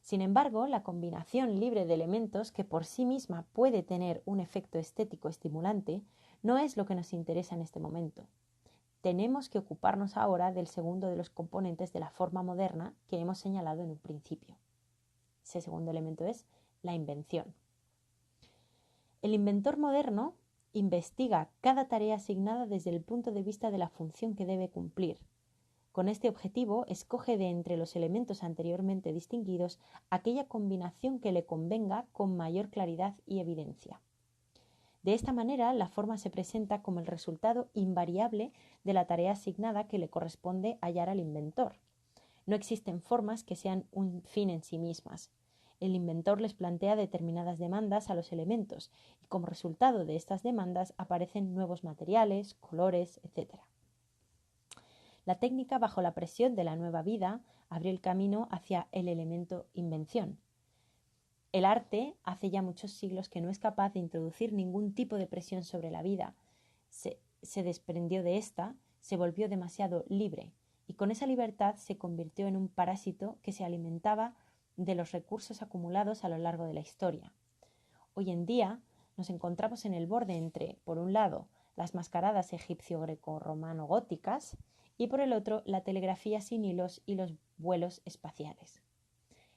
Sin embargo, la combinación libre de elementos, que por sí misma puede tener un efecto estético estimulante, no es lo que nos interesa en este momento. Tenemos que ocuparnos ahora del segundo de los componentes de la forma moderna que hemos señalado en un principio. Ese segundo elemento es la invención. El inventor moderno investiga cada tarea asignada desde el punto de vista de la función que debe cumplir. Con este objetivo, escoge de entre los elementos anteriormente distinguidos aquella combinación que le convenga con mayor claridad y evidencia. De esta manera, la forma se presenta como el resultado invariable de la tarea asignada que le corresponde hallar al inventor. No existen formas que sean un fin en sí mismas. El inventor les plantea determinadas demandas a los elementos y como resultado de estas demandas aparecen nuevos materiales, colores, etc. La técnica bajo la presión de la nueva vida abrió el camino hacia el elemento invención. El arte hace ya muchos siglos que no es capaz de introducir ningún tipo de presión sobre la vida. Se desprendió de esta, se volvió demasiado libre y con esa libertad se convirtió en un parásito que se alimentaba de los recursos acumulados a lo largo de la historia. Hoy en día nos encontramos en el borde entre, por un lado, las mascaradas egipcio-greco-romano-góticas y por el otro, la telegrafía sin hilos y los vuelos espaciales.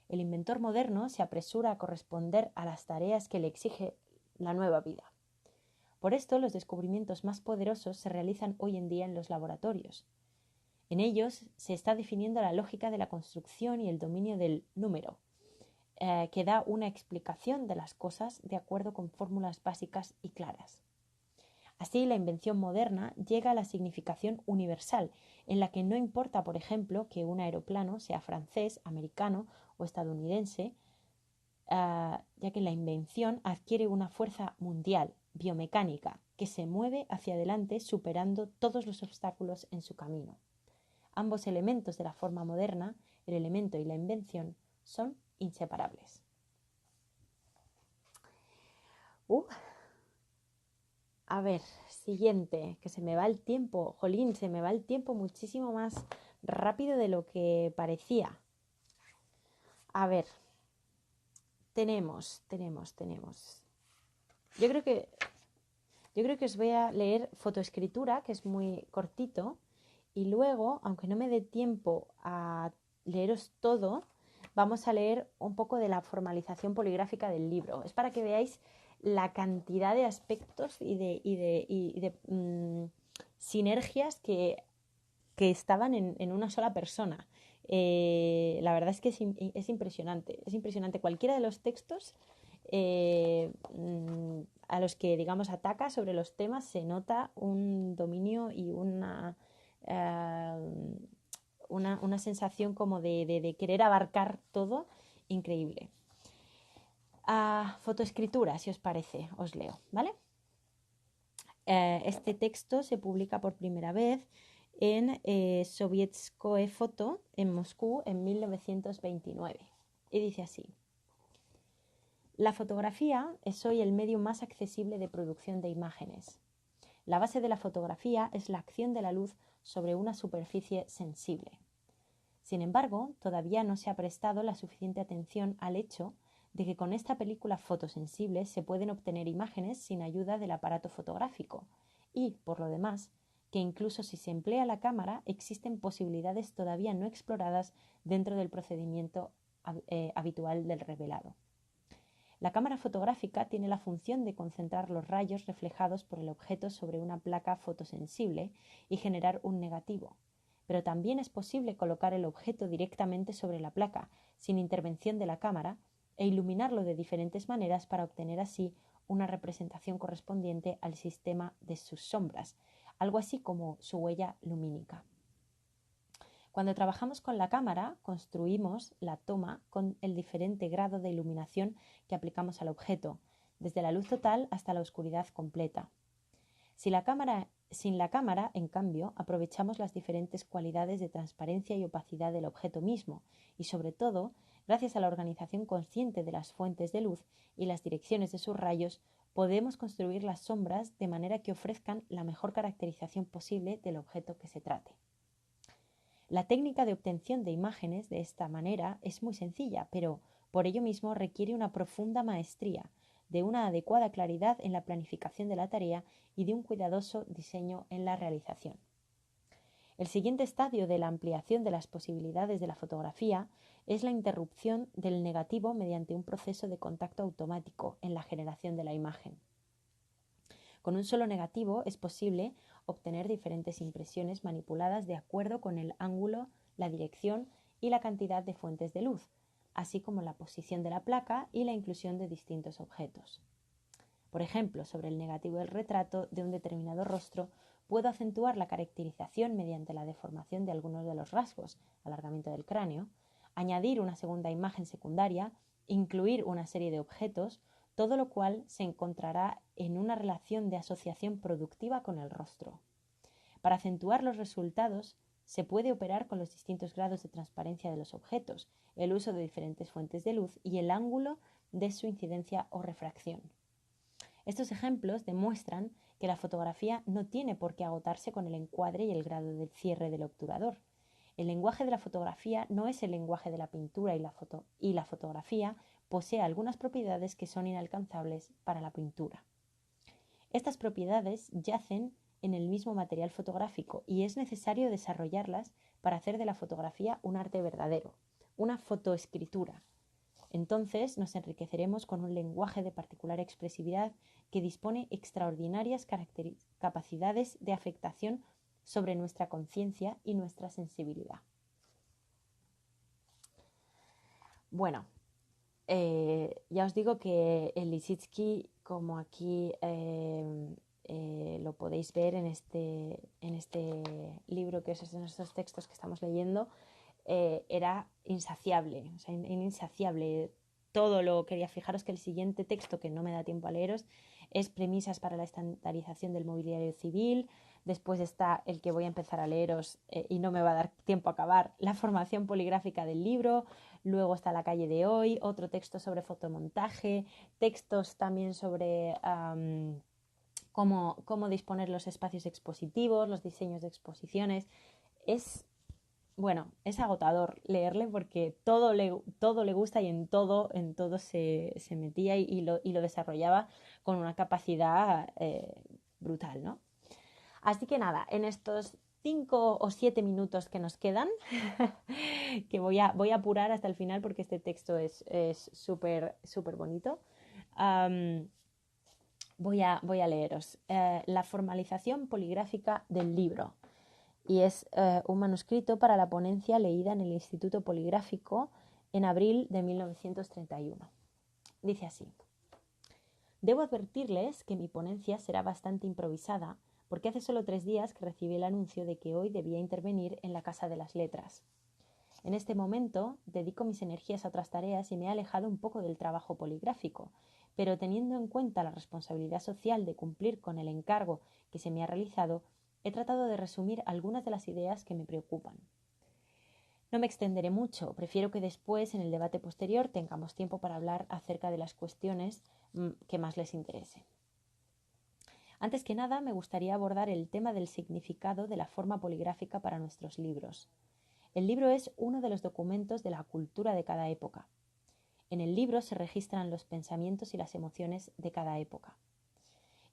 El inventor moderno se apresura a corresponder a las tareas que le exige la nueva vida. Por esto, los descubrimientos más poderosos se realizan hoy en día en los laboratorios. En ellos se está definiendo la lógica de la construcción y el dominio del número, que da una explicación de las cosas de acuerdo con fórmulas básicas y claras. Así, la invención moderna llega a la significación universal, en la que no importa, por ejemplo, que un aeroplano sea francés, americano o estadounidense, ya que la invención adquiere una fuerza mundial, biomecánica, que se mueve hacia adelante superando todos los obstáculos en su camino. Ambos elementos de la forma moderna, el elemento y la invención, son inseparables. A ver, siguiente, que se me va el tiempo. Jolín, se me va el tiempo muchísimo más rápido de lo que parecía. A ver, tenemos. Yo creo que os voy a leer fotoescritura, que es muy cortito, y luego, aunque no me dé tiempo a leeros todo, vamos a leer un poco de la formalización poligráfica del libro. Es para que veáis la cantidad de aspectos y de sinergias que estaban en una sola persona. La verdad es que es impresionante. Es impresionante. Cualquiera de los textos a los que, digamos, ataca sobre los temas se nota un dominio y una sensación como de querer abarcar todo increíble. Fotoescritura, si os parece, os leo, ¿vale? Este texto se publica por primera vez en Sovietskoe Foto en Moscú en 1929 y dice así: la fotografía es hoy el medio más accesible de producción de imágenes. La base de la fotografía es la acción de la luz sobre una superficie sensible. Sin embargo, todavía no se ha prestado la suficiente atención al hecho de que con esta película fotosensible se pueden obtener imágenes sin ayuda del aparato fotográfico y, por lo demás, que incluso si se emplea la cámara existen posibilidades todavía no exploradas dentro del procedimiento habitual del revelado. La cámara fotográfica tiene la función de concentrar los rayos reflejados por el objeto sobre una placa fotosensible y generar un negativo, pero también es posible colocar el objeto directamente sobre la placa, sin intervención de la cámara, e iluminarlo de diferentes maneras para obtener así una representación correspondiente al sistema de sus sombras, algo así como su huella lumínica. Cuando trabajamos con la cámara, construimos la toma con el diferente grado de iluminación que aplicamos al objeto, desde la luz total hasta la oscuridad completa. Sin la cámara, en cambio, aprovechamos las diferentes cualidades de transparencia y opacidad del objeto mismo y, sobre todo, gracias a la organización consciente de las fuentes de luz y las direcciones de sus rayos, podemos construir las sombras de manera que ofrezcan la mejor caracterización posible del objeto que se trate. La técnica de obtención de imágenes de esta manera es muy sencilla, pero por ello mismo requiere una profunda maestría, de una adecuada claridad en la planificación de la tarea y de un cuidadoso diseño en la realización. El siguiente estadio de la ampliación de las posibilidades de la fotografía es la interrupción del negativo mediante un proceso de contacto automático en la generación de la imagen. Con un solo negativo es posible obtener diferentes impresiones manipuladas de acuerdo con el ángulo, la dirección y la cantidad de fuentes de luz, así como la posición de la placa y la inclusión de distintos objetos. Por ejemplo, sobre el negativo del retrato de un determinado rostro, puedo acentuar la caracterización mediante la deformación de algunos de los rasgos, alargamiento del cráneo, añadir una segunda imagen secundaria, incluir una serie de objetos, todo lo cual se encontrará en una relación de asociación productiva con el rostro. Para acentuar los resultados, se puede operar con los distintos grados de transparencia de los objetos, el uso de diferentes fuentes de luz y el ángulo de su incidencia o refracción. Estos ejemplos demuestran que la fotografía no tiene por qué agotarse con el encuadre y el grado de cierre del obturador. El lenguaje de la fotografía no es el lenguaje de la pintura y la fotografía posee algunas propiedades que son inalcanzables para la pintura. Estas propiedades yacen en el mismo material fotográfico y es necesario desarrollarlas para hacer de la fotografía un arte verdadero, una fotoescritura. Entonces nos enriqueceremos con un lenguaje de particular expresividad que dispone extraordinarias capacidades de afectación sobre nuestra conciencia y nuestra sensibilidad. Bueno, ya os digo que el Lissitzky, como aquí lo podéis ver en este libro, que es en estos textos que estamos leyendo, era insaciable, o sea, insaciable. Todo lo quería. Fijaros que el siguiente texto, que no me da tiempo a leeros, es Premisas para la estandarización del mobiliario civil. Después está el que voy a empezar a leeros y no me va a dar tiempo a acabar, La formación poligráfica del libro. Luego está La calle de hoy, otro texto sobre fotomontaje, textos también sobre cómo disponer los espacios expositivos, los diseños de exposiciones. Es agotador leerle porque todo le gusta y en todo se metía y lo desarrollaba con una capacidad brutal, ¿no? Así que nada, en estos 5 o 7 minutos que nos quedan, que voy a apurar hasta el final porque este texto es súper bonito, voy a leeros la formalización poligráfica del libro. Y es un manuscrito para la ponencia leída en el Instituto Poligráfico en abril de 1931. Dice así: debo advertirles que mi ponencia será bastante improvisada porque hace solo 3 días que recibí el anuncio de que hoy debía intervenir en la Casa de las Letras. En este momento dedico mis energías a otras tareas y me he alejado un poco del trabajo poligráfico, pero teniendo en cuenta la responsabilidad social de cumplir con el encargo que se me ha realizado, he tratado de resumir algunas de las ideas que me preocupan. No me extenderé mucho, prefiero que después, en el debate posterior, tengamos tiempo para hablar acerca de las cuestiones que más les interesen. Antes que nada, me gustaría abordar el tema del significado de la forma poligráfica para nuestros libros. El libro es uno de los documentos de la cultura de cada época. En el libro se registran los pensamientos y las emociones de cada época.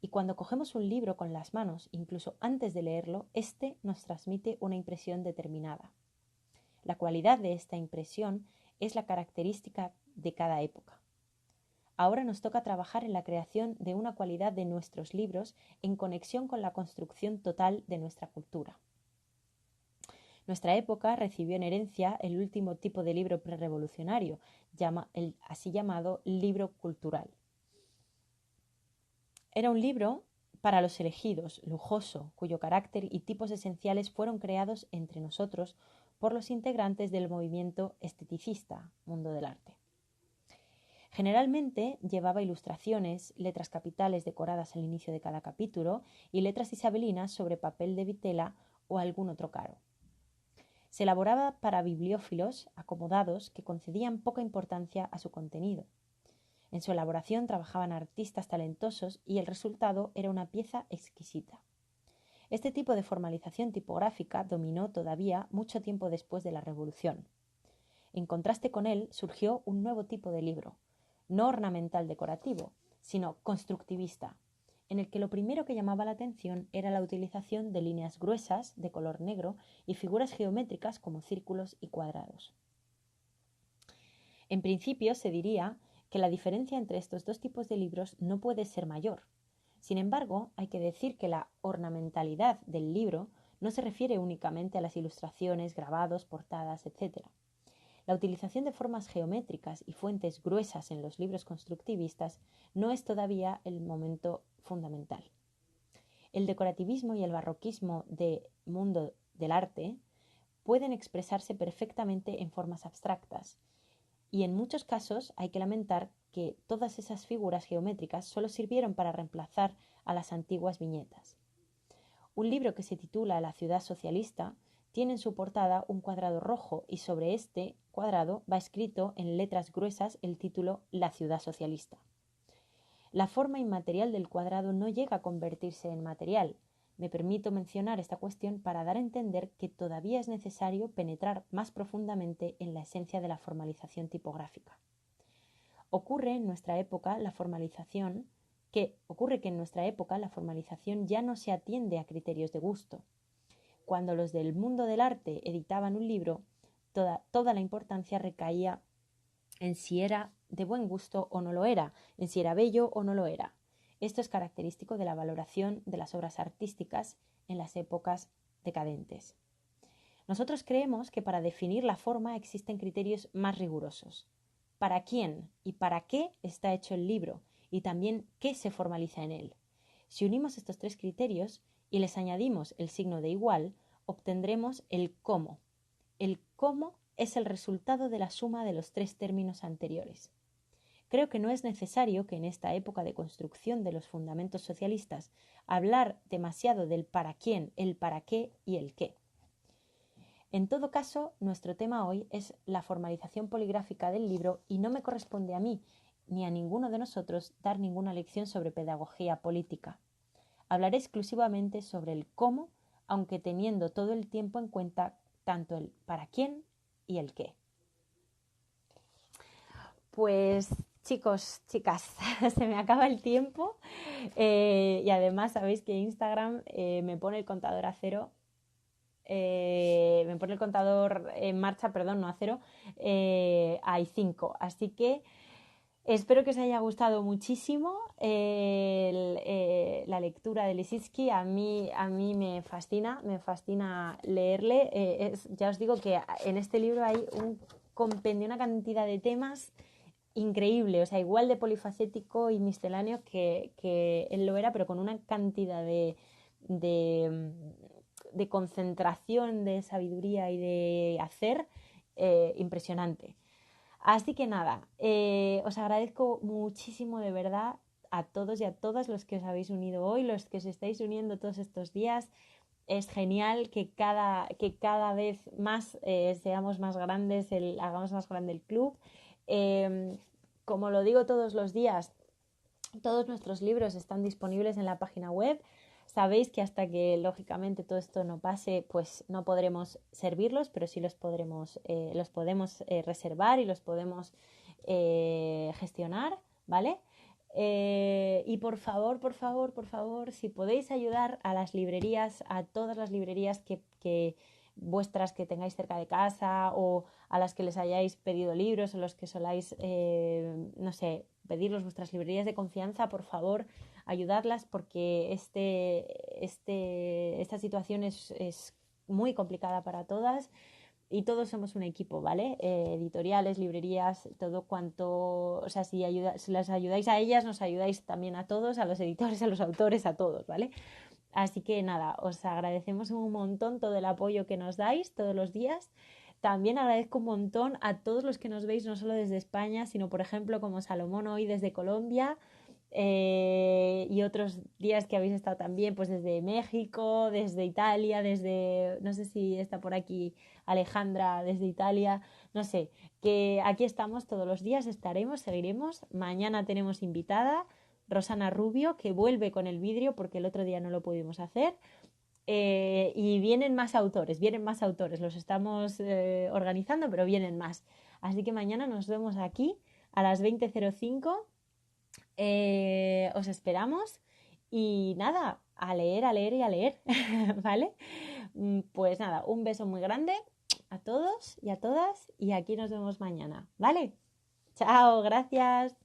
Y cuando cogemos un libro con las manos, incluso antes de leerlo, éste nos transmite una impresión determinada. La cualidad de esta impresión es la característica de cada época. Ahora nos toca trabajar en la creación de una cualidad de nuestros libros en conexión con la construcción total de nuestra cultura. Nuestra época recibió en herencia el último tipo de libro prerrevolucionario, el así llamado libro cultural. Era un libro para los elegidos, lujoso, cuyo carácter y tipos esenciales fueron creados entre nosotros por los integrantes del movimiento esteticista, mundo del arte. Generalmente llevaba ilustraciones, letras capitales decoradas al inicio de cada capítulo y letras isabelinas sobre papel de vitela o algún otro caro. Se elaboraba para bibliófilos acomodados que concedían poca importancia a su contenido. En su elaboración trabajaban artistas talentosos y el resultado era una pieza exquisita. Este tipo de formalización tipográfica dominó todavía mucho tiempo después de la Revolución. En contraste con él surgió un nuevo tipo de libro, no ornamental decorativo, sino constructivista, en el que lo primero que llamaba la atención era la utilización de líneas gruesas de color negro y figuras geométricas como círculos y cuadrados. En principio se diría que la diferencia entre estos dos tipos de libros no puede ser mayor. Sin embargo, hay que decir que la ornamentalidad del libro no se refiere únicamente a las ilustraciones, grabados, portadas, etc. La utilización de formas geométricas y fuentes gruesas en los libros constructivistas no es todavía el momento fundamental. El decorativismo y el barroquismo del mundo del arte pueden expresarse perfectamente en formas abstractas, y en muchos casos hay que lamentar que todas esas figuras geométricas solo sirvieron para reemplazar a las antiguas viñetas. Un libro que se titula La ciudad socialista tiene en su portada un cuadrado rojo y sobre este cuadrado va escrito en letras gruesas el título La ciudad socialista. La forma inmaterial del cuadrado no llega a convertirse en material. Me permito mencionar esta cuestión para dar a entender que todavía es necesario penetrar más profundamente en la esencia de la formalización tipográfica. Ocurre que en nuestra época la formalización ya no se atiende a criterios de gusto. Cuando los del mundo del arte editaban un libro, toda la importancia recaía en si era de buen gusto o no lo era, en si era bello o no lo era. Esto es característico de la valoración de las obras artísticas en las épocas decadentes. Nosotros creemos que para definir la forma existen criterios más rigurosos. ¿Para quién y para qué está hecho el libro? Y también qué se formaliza en él. Si unimos estos tres criterios y les añadimos el signo de igual, obtendremos el cómo. El cómo es el resultado de la suma de los tres términos anteriores. Creo que no es necesario que en esta época de construcción de los fundamentos socialistas hablar demasiado del para quién, el para qué y el qué. En todo caso, nuestro tema hoy es la formalización poligráfica del libro y no me corresponde a mí ni a ninguno de nosotros dar ninguna lección sobre pedagogía política. Hablaré exclusivamente sobre el cómo, aunque teniendo todo el tiempo en cuenta tanto el para quién y el qué. Pues chicos, chicas, se me acaba el tiempo y además sabéis que Instagram me pone el contador a cero. Me pone el contador en marcha, perdón, no a cero, hay 5. Así que espero que os haya gustado muchísimo la lectura de Lissitzky. A mí me fascina leerle. Ya os digo que en este libro hay un compendio, una cantidad de temas increíble, o sea, igual de polifacético y misceláneo que él lo era, pero con una cantidad de concentración, de sabiduría y de hacer impresionante. Así que nada, os agradezco muchísimo de verdad a todos y a todas los que os habéis unido hoy, los que os estáis uniendo todos estos días. Es genial que cada vez más seamos más grandes, hagamos más grande el club. Como lo digo todos los días, todos nuestros libros están disponibles en la página web. Sabéis que hasta que lógicamente todo esto no pase, pues no podremos servirlos, pero sí los podemos reservar y los podemos gestionar, ¿vale? Y por favor, si podéis ayudar a las librerías, a todas las librerías que vuestras que tengáis cerca de casa o a las que les hayáis pedido libros o los que soláis, no sé, pedirlos vuestras librerías de confianza, por favor, ayudarlas porque esta situación es muy complicada para todas y todos somos un equipo, ¿vale? Editoriales, librerías, todo cuanto, o sea, si las ayudáis a ellas, nos ayudáis también a todos, a los editores, a los autores, a todos, ¿vale? Así que nada, os agradecemos un montón todo el apoyo que nos dais todos los días. También agradezco un montón a todos los que nos veis no solo desde España, sino por ejemplo como Salomón hoy desde Colombia y otros días que habéis estado también pues desde México, desde Italia, desde, no sé si está por aquí Alejandra desde Italia, no sé, que aquí estamos todos los días, estaremos, seguiremos. Mañana tenemos invitada Rosana Rubio, que vuelve con el vidrio porque el otro día no lo pudimos hacer. Y vienen más autores, los estamos organizando, pero vienen más. Así que mañana nos vemos aquí a las 20:05. Os esperamos y nada, a leer y a leer, ¿vale? Pues nada, un beso muy grande a todos y a todas y aquí nos vemos mañana, ¿vale? Chao, gracias.